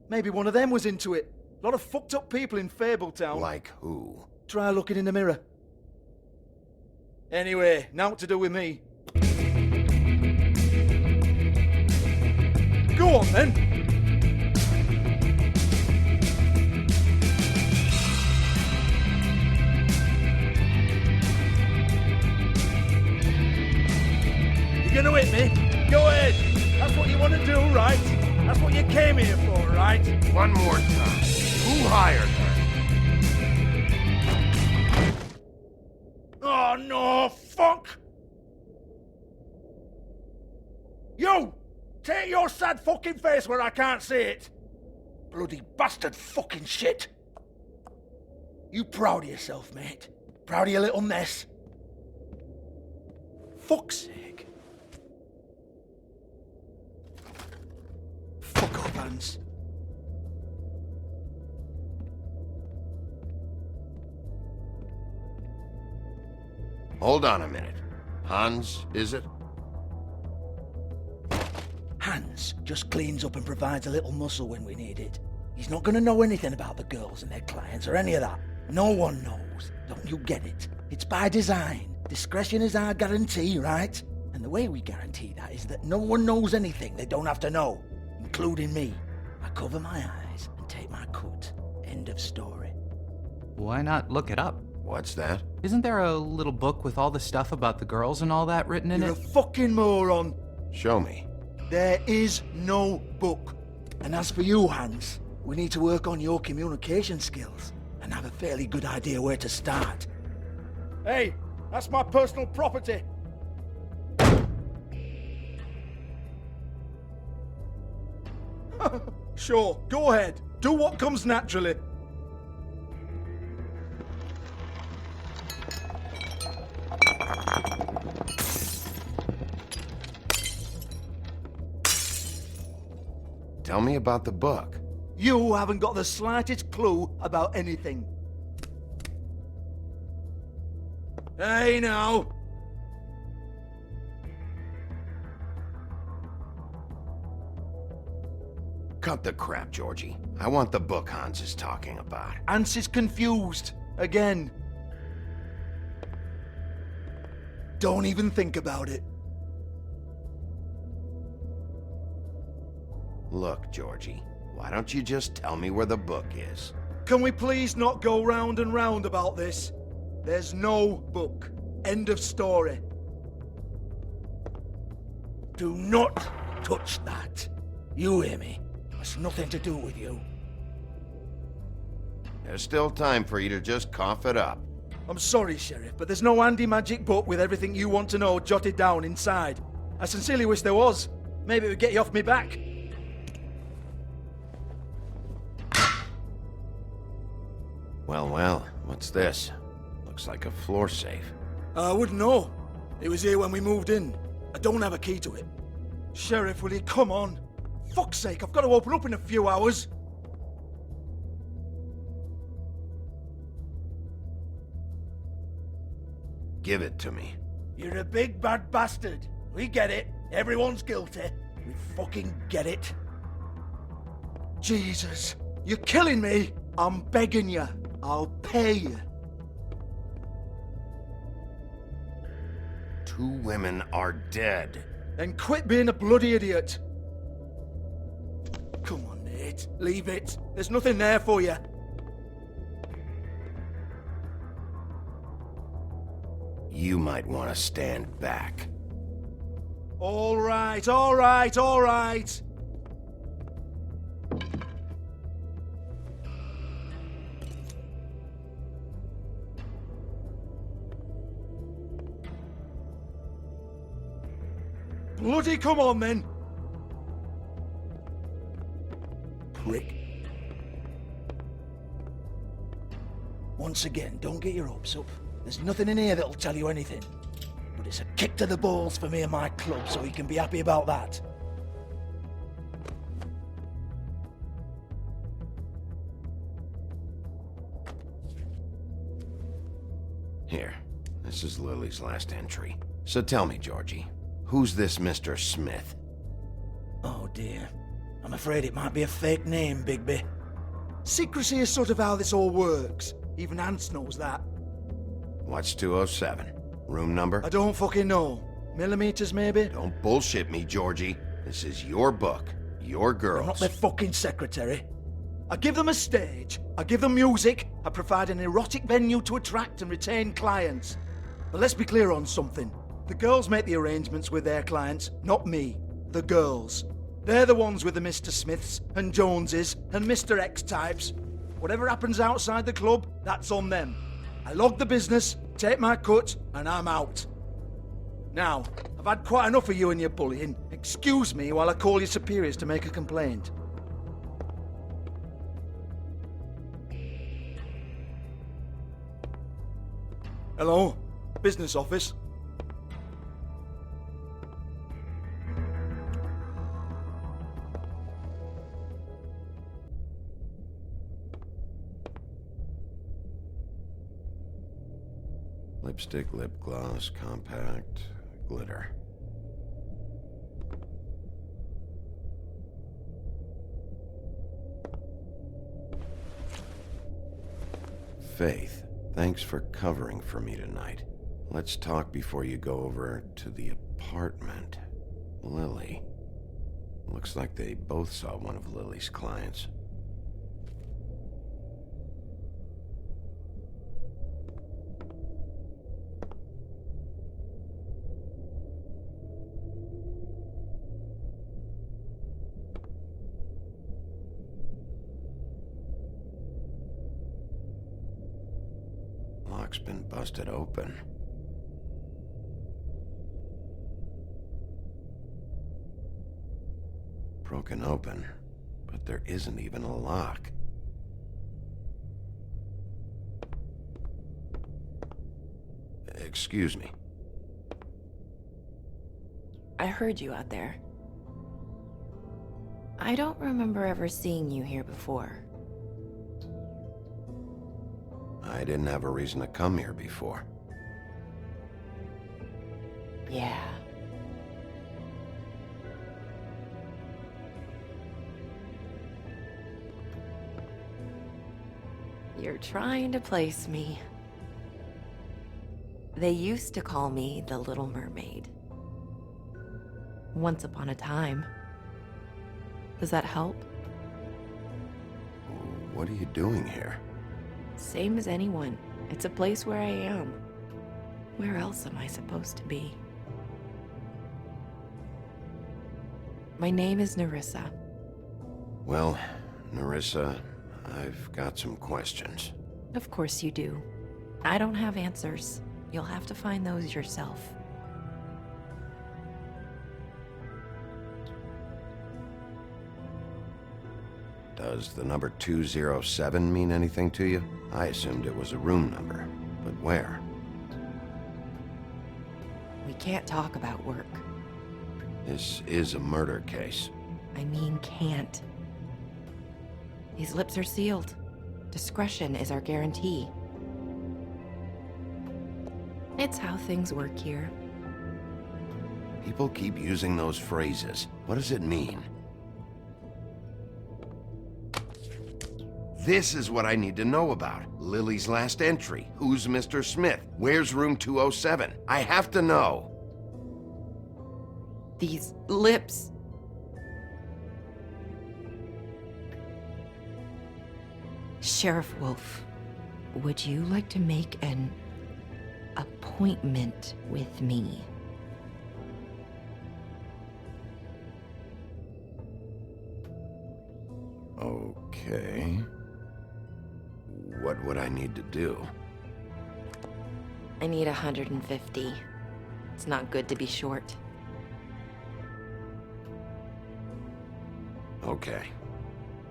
Maybe one of them was into it. A lot of fucked up people in FableTown. Like who? Try looking in the mirror. Anyway, now what to do with me. Go on, then. You're gonna hit me? Go ahead. That's what you want to do, right? That's what you came here for, right? One more time. Who hired her? Oh, no, fuck! You! Take your sad fucking face where I can't see it! Bloody bastard fucking shit! You proud of yourself, mate? Proud of your little mess? Fuck's sake. Fuck off, Hans. Hold on a minute. Hans, is it? Hans. Just cleans up and provides a little muscle when we need it. He's not gonna know anything about the girls and their clients or any of that. No one knows. Don't you get it? It's by design. Discretion is our guarantee, right? And the way we guarantee that is that no one knows anything they don't have to know, including me. I cover my eyes and take my cut. End of story. Why not look it up? What's that? Isn't there a little book with all the stuff about the girls and all that written in You're it? a fucking moron. Show me. There is no book. And as for you, Hans, we need to work on your communication skills and have a fairly good idea where to start. Hey, that's my personal property. Sure, go ahead. Do what comes naturally. Tell me about the book. You haven't got the slightest clue about anything. Hey, now. Cut the crap, Georgie. I want the book Hans is talking about. Hans is confused. Again. Don't even think about it. Look, Georgie, why don't you just tell me where the book is? Can we please not go round and round about this? There's no book. End of story. Do not touch that. You hear me? It's nothing to do with you. There's still time for you to just cough it up. I'm sorry, Sheriff, but there's no handy magic book with everything you want to know jotted down inside. I sincerely wish there was. Maybe it would get you off me back. Well, what's this? Looks like a floor safe. I wouldn't know. It was here when we moved in. I don't have a key to it. Sheriff, will you come on? Fuck's sake, I've got to open up in a few hours. Give it to me. You're a big bad bastard. We get it. Everyone's guilty. We fucking get it. Jesus, you're killing me. I'm begging you. I'll pay you. 2 women are dead. Then quit being a bloody idiot. Come on, Nate. Leave it. There's nothing there for you. You might want to stand back. All right, all right, all right. Bloody come on, then. Prick. Once again, don't get your hopes up. There's nothing in here that'll tell you anything. But it's a kick to the balls for me and my club, so you can be happy about that. Here, this is Lily's last entry. So tell me, Georgie, who's this Mr. Smith? Oh dear. I'm afraid it might be a fake name, Bigby. Secrecy is sort of how this all works. Even Hans knows that. What's 207? Room number? I don't fucking know. Millimeters, maybe? Don't bullshit me, Georgie. This is your book. Your girls. I'm not their fucking secretary. I give them a stage. I give them music. I provide an erotic venue to attract and retain clients. But let's be clear on something. The girls make the arrangements with their clients, not me. The girls. They're the ones with the Mr. Smiths and Joneses and Mr. X types. Whatever happens outside the club, that's on them. I log the business, take my cut, and I'm out. Now, I've had quite enough of you and your bullying. Excuse me while I call your superiors to make a complaint. Hello? Business office? Lipstick, lip gloss, compact, glitter. Faith, thanks for covering for me tonight. Let's talk before you go over to the apartment. Lily. Looks like they both saw one of Lily's clients. Lock's been busted open. Broken open, but there isn't even a lock. Excuse me. I heard you out there. I don't remember ever seeing you here before. I didn't have a reason to come here before. Yeah. You're trying to place me. They used to call me the Little Mermaid. Once upon a time. Does that help? What are you doing here? Same as anyone. It's a place where I am. Where else am I supposed to be? My name is Nerissa. Well, Nerissa, I've got some questions. Of course you do. I don't have answers. You'll have to find those yourself. Does the number 207 mean anything to you? I assumed it was a room number, but where? We can't talk about work. This is a murder case. I mean can't. These lips are sealed. Discretion is our guarantee. It's how things work here. People keep using those phrases. What does it mean? This is what I need to know about. Lily's last entry. Who's Mr. Smith? Where's room 207? I have to know. These lips. Sheriff Wolf, would you like to make an appointment with me? Okay. What would I need to do? I need 150. It's not good to be short. Okay.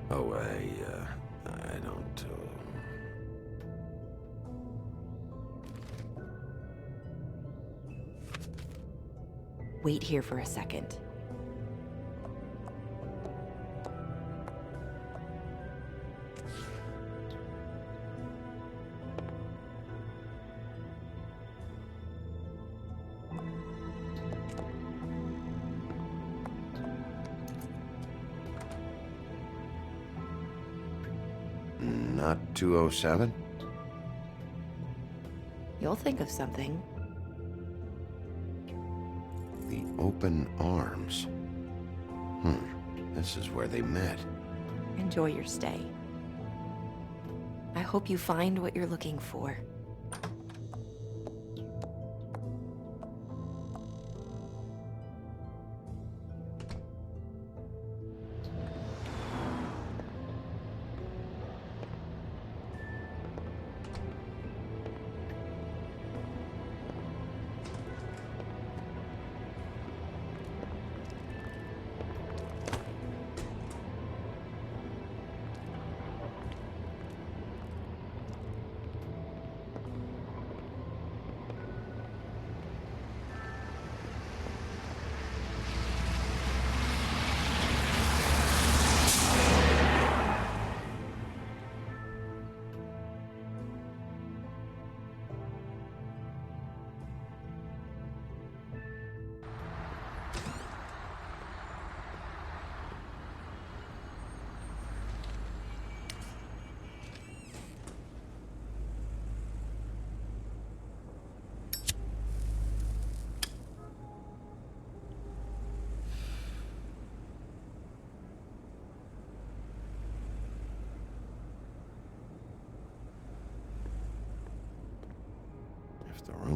Oh, I don't, Wait here for a second. Not 207? You'll think of something. The open arms. This is where they met. Enjoy your stay. I hope you find what you're looking for.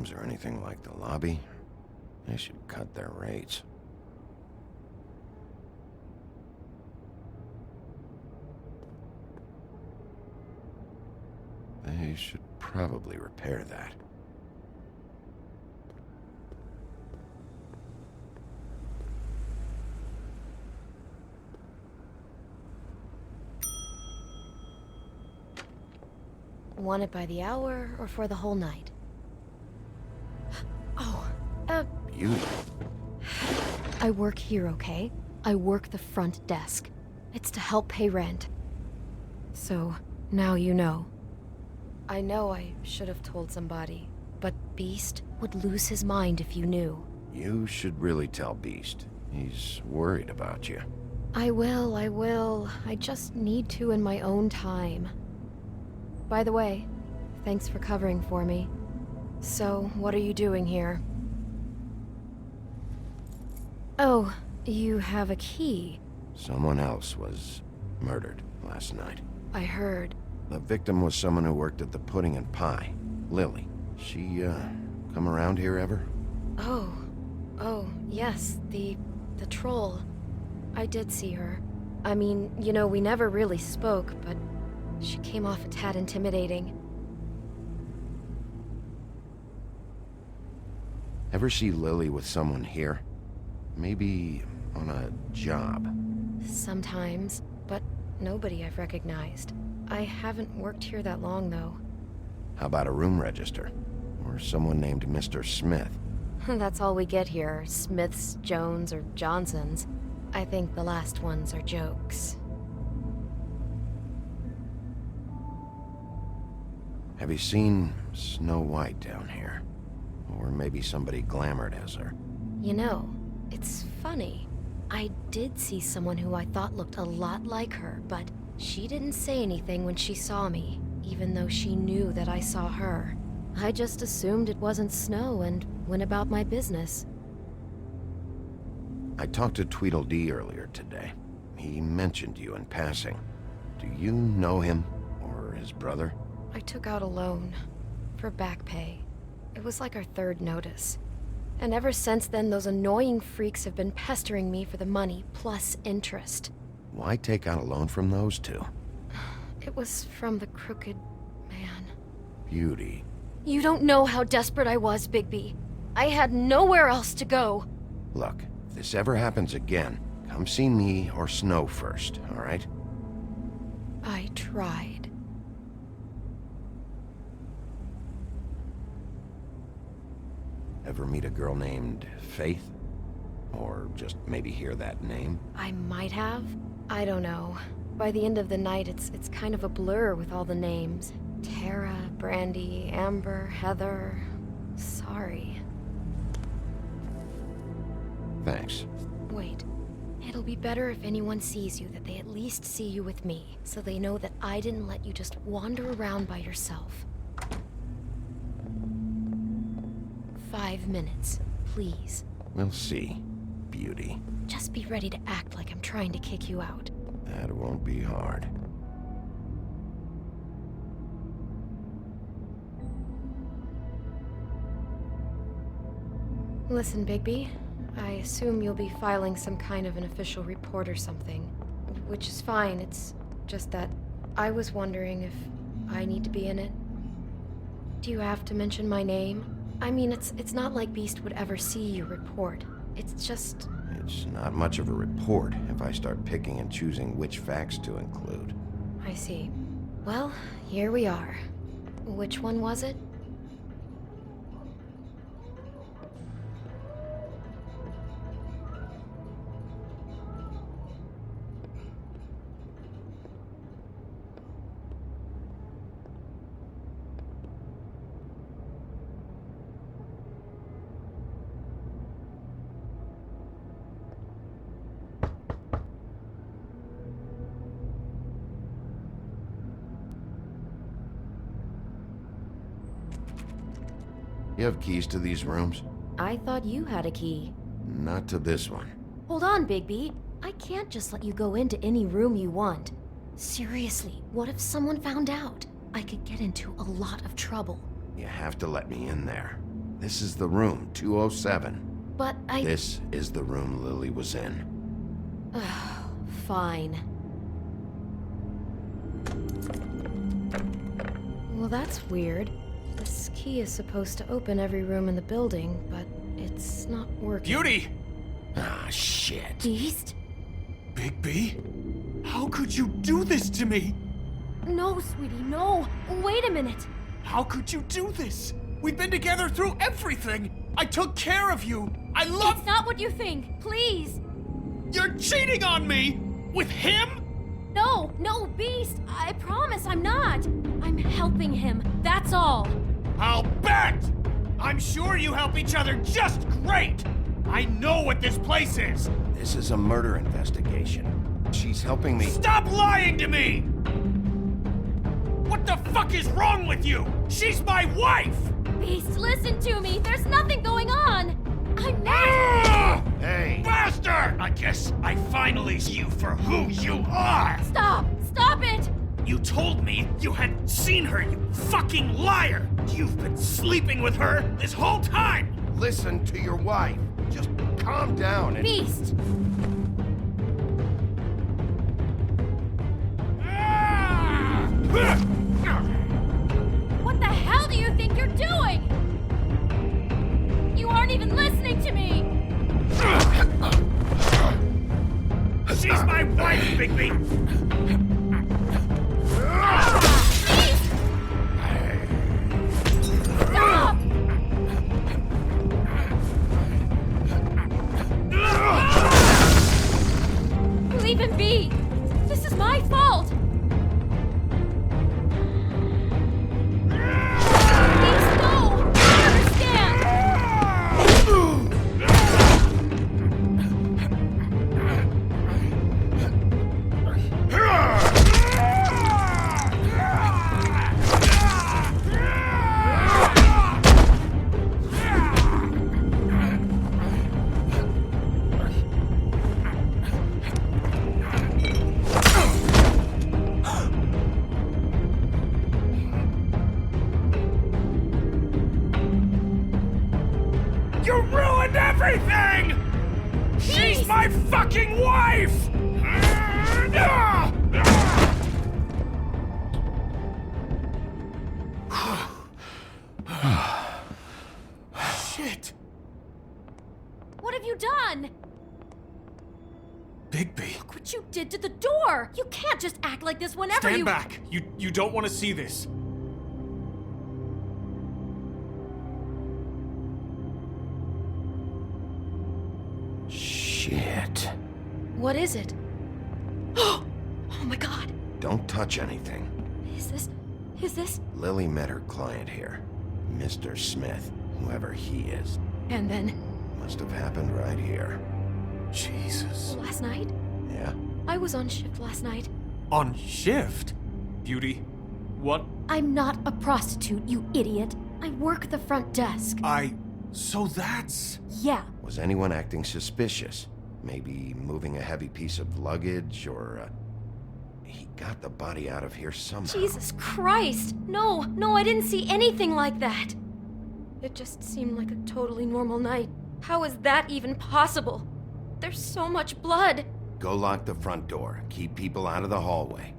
rooms are anything like the lobby, they should cut their rates. They should probably repair that. Want it by the hour or for the whole night? Oh, Beauty. I work here, okay? I work the front desk. It's to help pay rent. So, now you know. I know I should have told somebody, but Beast would lose his mind if you knew. You should really tell Beast. He's worried about you. I will. I just need to in my own time. By the way, thanks for covering for me. So, what are you doing here? Oh, you have a key. Someone else was murdered last night. I heard. The victim was someone who worked at the Pudding and Pie, Lily. She, come around here ever? Oh, yes, the troll. I did see her. I mean, you know, we never really spoke, but she came off a tad intimidating. Ever see Lily with someone here? Maybe on a job? Sometimes, but nobody I've recognized. I haven't worked here that long, though. How about a room register? Or someone named Mr. Smith? That's all we get here, Smiths, Jones, or Johnsons. I think the last ones are jokes. Have you seen Snow White down here? Or maybe somebody glamored as her? You know, it's funny. I did see someone who I thought looked a lot like her, but she didn't say anything when she saw me, even though she knew that I saw her. I just assumed it wasn't Snow and went about my business. I talked to Tweedledee earlier today. He mentioned you in passing. Do you know him? Or his brother? I took out a loan for back pay. It was like our third notice. And ever since then, those annoying freaks have been pestering me for the money, plus interest. Why take out a loan from those two? It was from the crooked man. Beauty. You don't know how desperate I was, Bigby. I had nowhere else to go. Look, if this ever happens again, come see me or Snow first, all right? I tried. Ever meet a girl named Faith? Or just maybe hear that name? I might have. I don't know. By the end of the night, it's kind of a blur with all the names. Tara, Brandy, Amber, Heather. Sorry. Thanks. Wait. It'll be better if anyone sees you that they at least see you with me, so they know that I didn't let you just wander around by yourself. 5 minutes, please. We'll see, Beauty. Just be ready to act like I'm trying to kick you out. That won't be hard. Listen, Bigby. I assume you'll be filing some kind of an official report or something. Which is fine, it's just that I was wondering if I need to be in it. Do you have to mention my name? I mean, it's not like Beast would ever see your report. It's just... It's not much of a report if I start picking and choosing which facts to include. I see. Well, here we are. Which one was it? You have keys to these rooms? I thought you had a key. Not to this one. Hold on, Bigby. I can't just let you go into any room you want. Seriously, what if someone found out? I could get into a lot of trouble. You have to let me in there. This is the room, 207. But I... This is the room Lily was in. Fine. Well, that's weird. This key is supposed to open every room in the building, but it's not working. Beauty! Ah, shit. Beast? Bigby? How could you do this to me? No, sweetie, no. Wait a minute. How could you do this? We've been together through everything. I took care of you. I love... It's not what you think. Please. You're cheating on me! With him? No, no, Beast. I promise I'm not. I'm helping him. That's all. I'll bet! I'm sure you help each other just great! I know what this place is! This is a murder investigation. She's helping me... Stop lying to me! What the fuck is wrong with you? She's my wife! Beast, listen to me. There's nothing going on. I'm not... Hey! Bastard! I guess I finally see you for who you are! Stop! Stop it! You told me you had seen her, you fucking liar! You've been sleeping with her this whole time! Listen to your wife. Just calm down and... Beast! What the hell do you think you're doing? You aren't even listening to me! She's my wife, Bigby! Stop! Leave him be! This is my fault! Please, no! I understand! You ruined everything! She's my fucking wife! Shit! What have you done? Bigby. Look what you did to the door! You can't just act like this whenever Stand you- back! You don't want to see this. Shit. What is it? Oh my god! Don't touch anything. Is this... Lily met her client here. Mr. Smith, whoever he is. And then... Must have happened right here. Jesus. Last night? Yeah? I was on shift last night. On shift? Beauty, what? I'm not a prostitute, you idiot. I work the front desk. So that's... Yeah. Was anyone acting suspicious? Maybe moving a heavy piece of luggage, or, he got the body out of here somehow. Jesus Christ! No, I didn't see anything like that! It just seemed like a totally normal night. How is that even possible? There's so much blood! Go lock the front door. Keep people out of the hallway.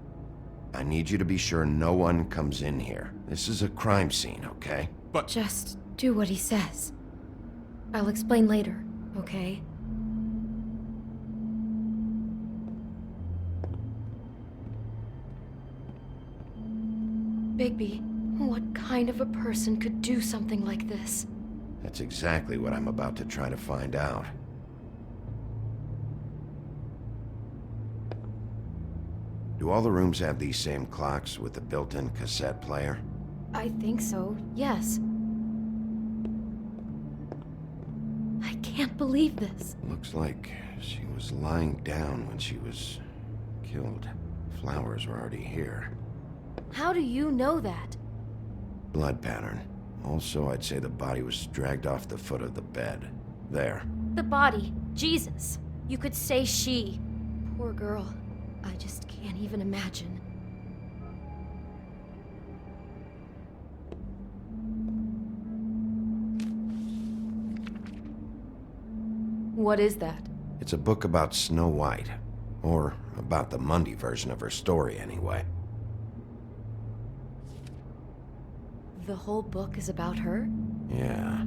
I need you to be sure no one comes in here. This is a crime scene, okay? But... Just do what he says. I'll explain later, okay? Bigby, what kind of a person could do something like this? That's exactly what I'm about to try to find out. Do all the rooms have these same clocks with the built-in cassette player? I think so, yes. I can't believe this. Looks like she was lying down when she was killed. Flowers were already here. How do you know that? Blood pattern. Also, I'd say the body was dragged off the foot of the bed. There. The body. Jesus. You could say she. Poor girl. I just can't even imagine. What is that? It's a book about Snow White. Or about the Mundy version of her story, anyway. The whole book is about her? Yeah.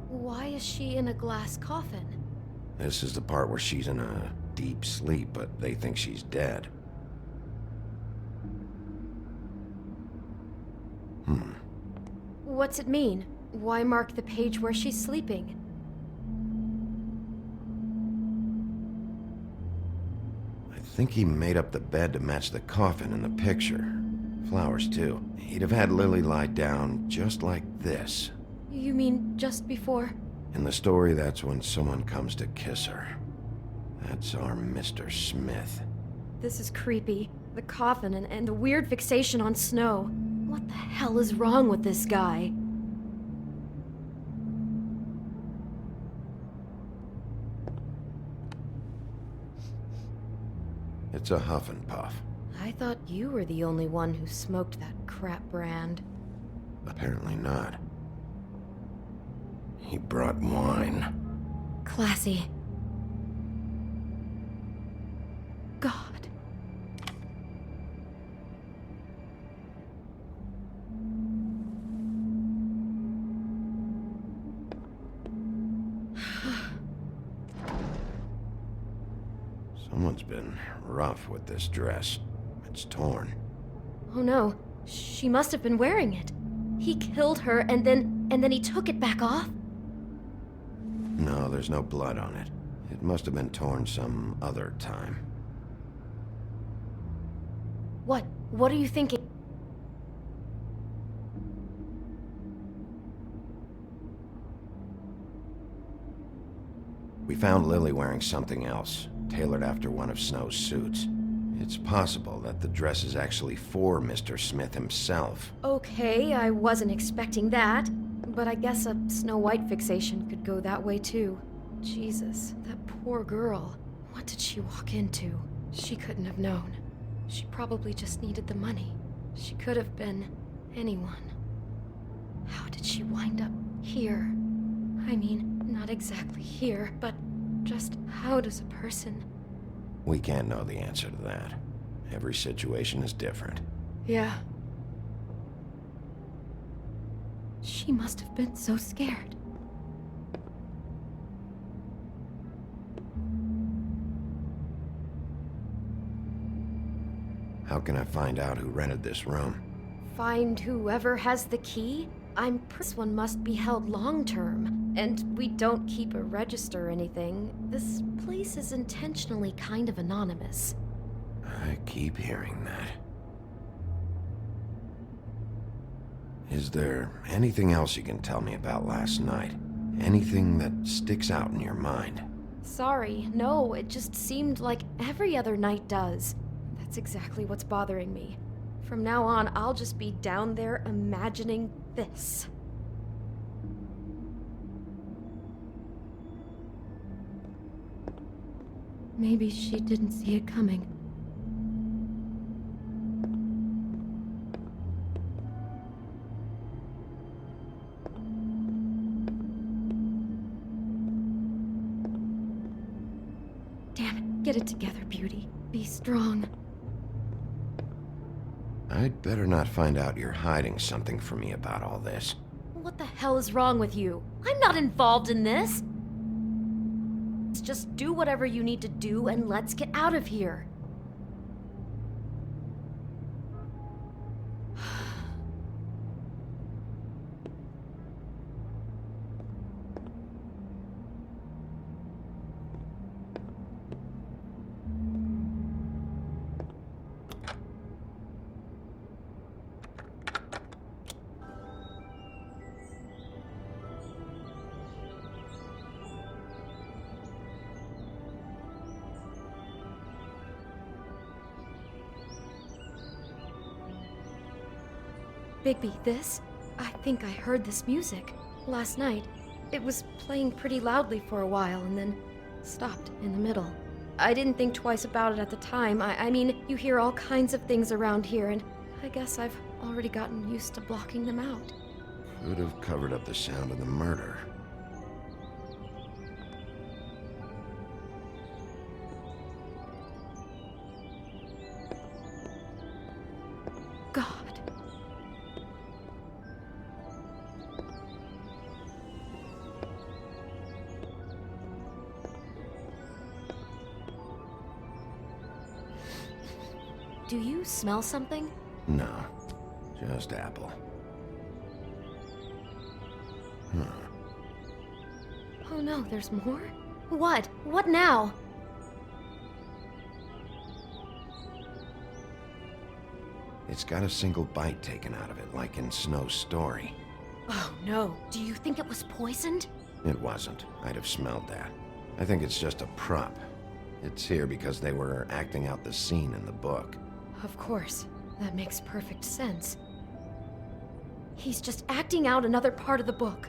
Why is she in a glass coffin? This is the part where she's in a deep sleep, but they think she's dead. What's it mean? Why mark the page where she's sleeping? I think he made up the bed to match the coffin in the picture. Flowers, too. He'd have had Lily lie down just like this. You mean just before? In the story, that's when someone comes to kiss her. That's our Mr. Smith. This is creepy. The coffin and the weird fixation on Snow. What the hell is wrong with this guy? It's a huff and puff. I thought you were the only one who smoked that crap brand. Apparently not. He brought wine. Classy. God. Someone's been rough with this dress. It's torn. Oh no, she must have been wearing it. He killed her and then he took it back off? No, there's no blood on it. It must have been torn some other time. What are you thinking? We found Lily wearing something else, tailored after one of Snow's suits. It's possible that the dress is actually for Mr. Smith himself. Okay, I wasn't expecting that. But I guess a Snow White fixation could go that way too. Jesus, that poor girl. What did she walk into? She couldn't have known. She probably just needed the money. She could have been anyone. How did she wind up here? I mean, not exactly here, but just how does a person... We can't know the answer to that. Every situation is different. Yeah. She must have been so scared. How can I find out who rented this room? Find whoever has the key? This one must be held long-term, and we don't keep a register or anything. This place is intentionally kind of anonymous. I keep hearing that. Is there anything else you can tell me about last night? Anything that sticks out in your mind? Sorry, no, it just seemed like every other night does. That's exactly what's bothering me. From now on, I'll just be down there imagining this. Maybe she didn't see it coming. Damn it, get it together, Beauty. Be strong. I'd better not find out you're hiding something from me about all this. What the hell is wrong with you? I'm not involved in this! Just do whatever you need to do and let's get out of here. Bigby, this? I think I heard this music last night. It was playing pretty loudly for a while and then stopped in the middle. I didn't think twice about it at the time. I mean, you hear all kinds of things around here, and I guess I've already gotten used to blocking them out. Could have covered up the sound of the murder. God. Do you smell something? No, just apple. Huh. Oh no, there's more? What? What now? It's got a single bite taken out of it, like in Snow's story. Oh no, do you think it was poisoned? It wasn't. I'd have smelled that. I think it's just a prop. It's here because they were acting out the scene in the book. Of course. That makes perfect sense. He's just acting out another part of the book.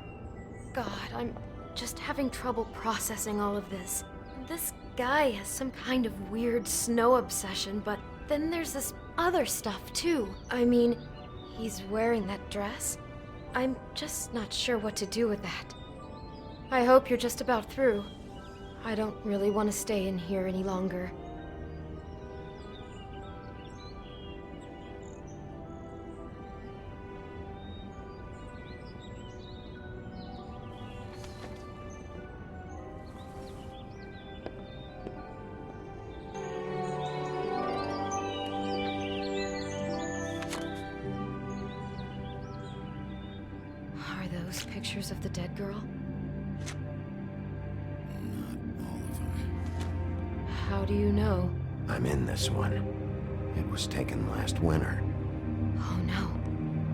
God, I'm just having trouble processing all of this. This guy has some kind of weird Snow obsession, but then there's this other stuff too. I mean, he's wearing that dress. I'm just not sure what to do with that. I hope you're just about through. I don't really want to stay in here any longer. Are those pictures of the dead girl? How do you know? I'm in this one. It was taken last winter. Oh no.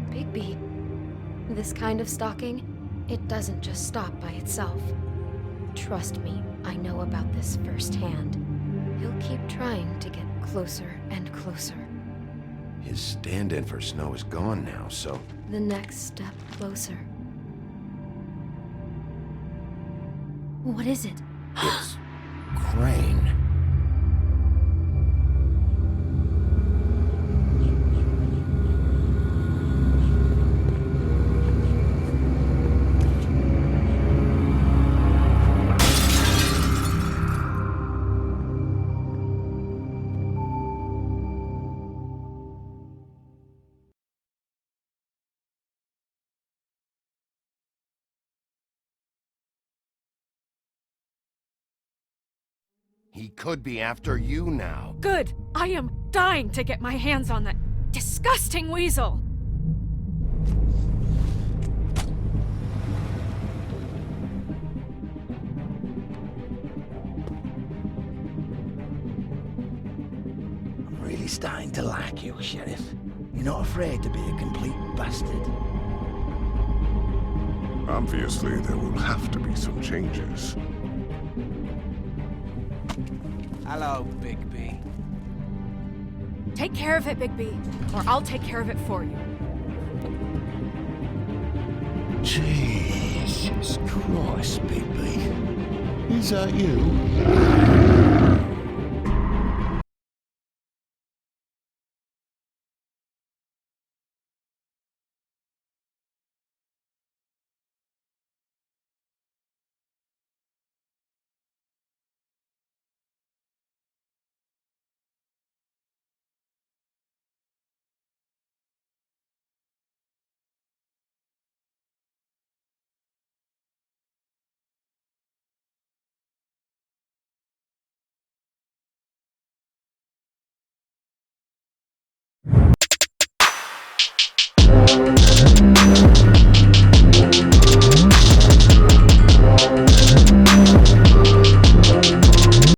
Bigby. This kind of stalking, it doesn't just stop by itself. Trust me, I know about this firsthand. He'll keep trying to get closer and closer. His stand-in for Snow is gone now, so... The next step closer. What is it? It's... Crane. He could be after you now. Good! I am dying to get my hands on that disgusting weasel! I'm really starting to like you, Sheriff. You're not afraid to be a complete bastard. Obviously, there will have to be some changes. Hello, Bigby. Take care of it, Bigby, or I'll take care of it for you. Jesus Christ, Bigby. Is that you?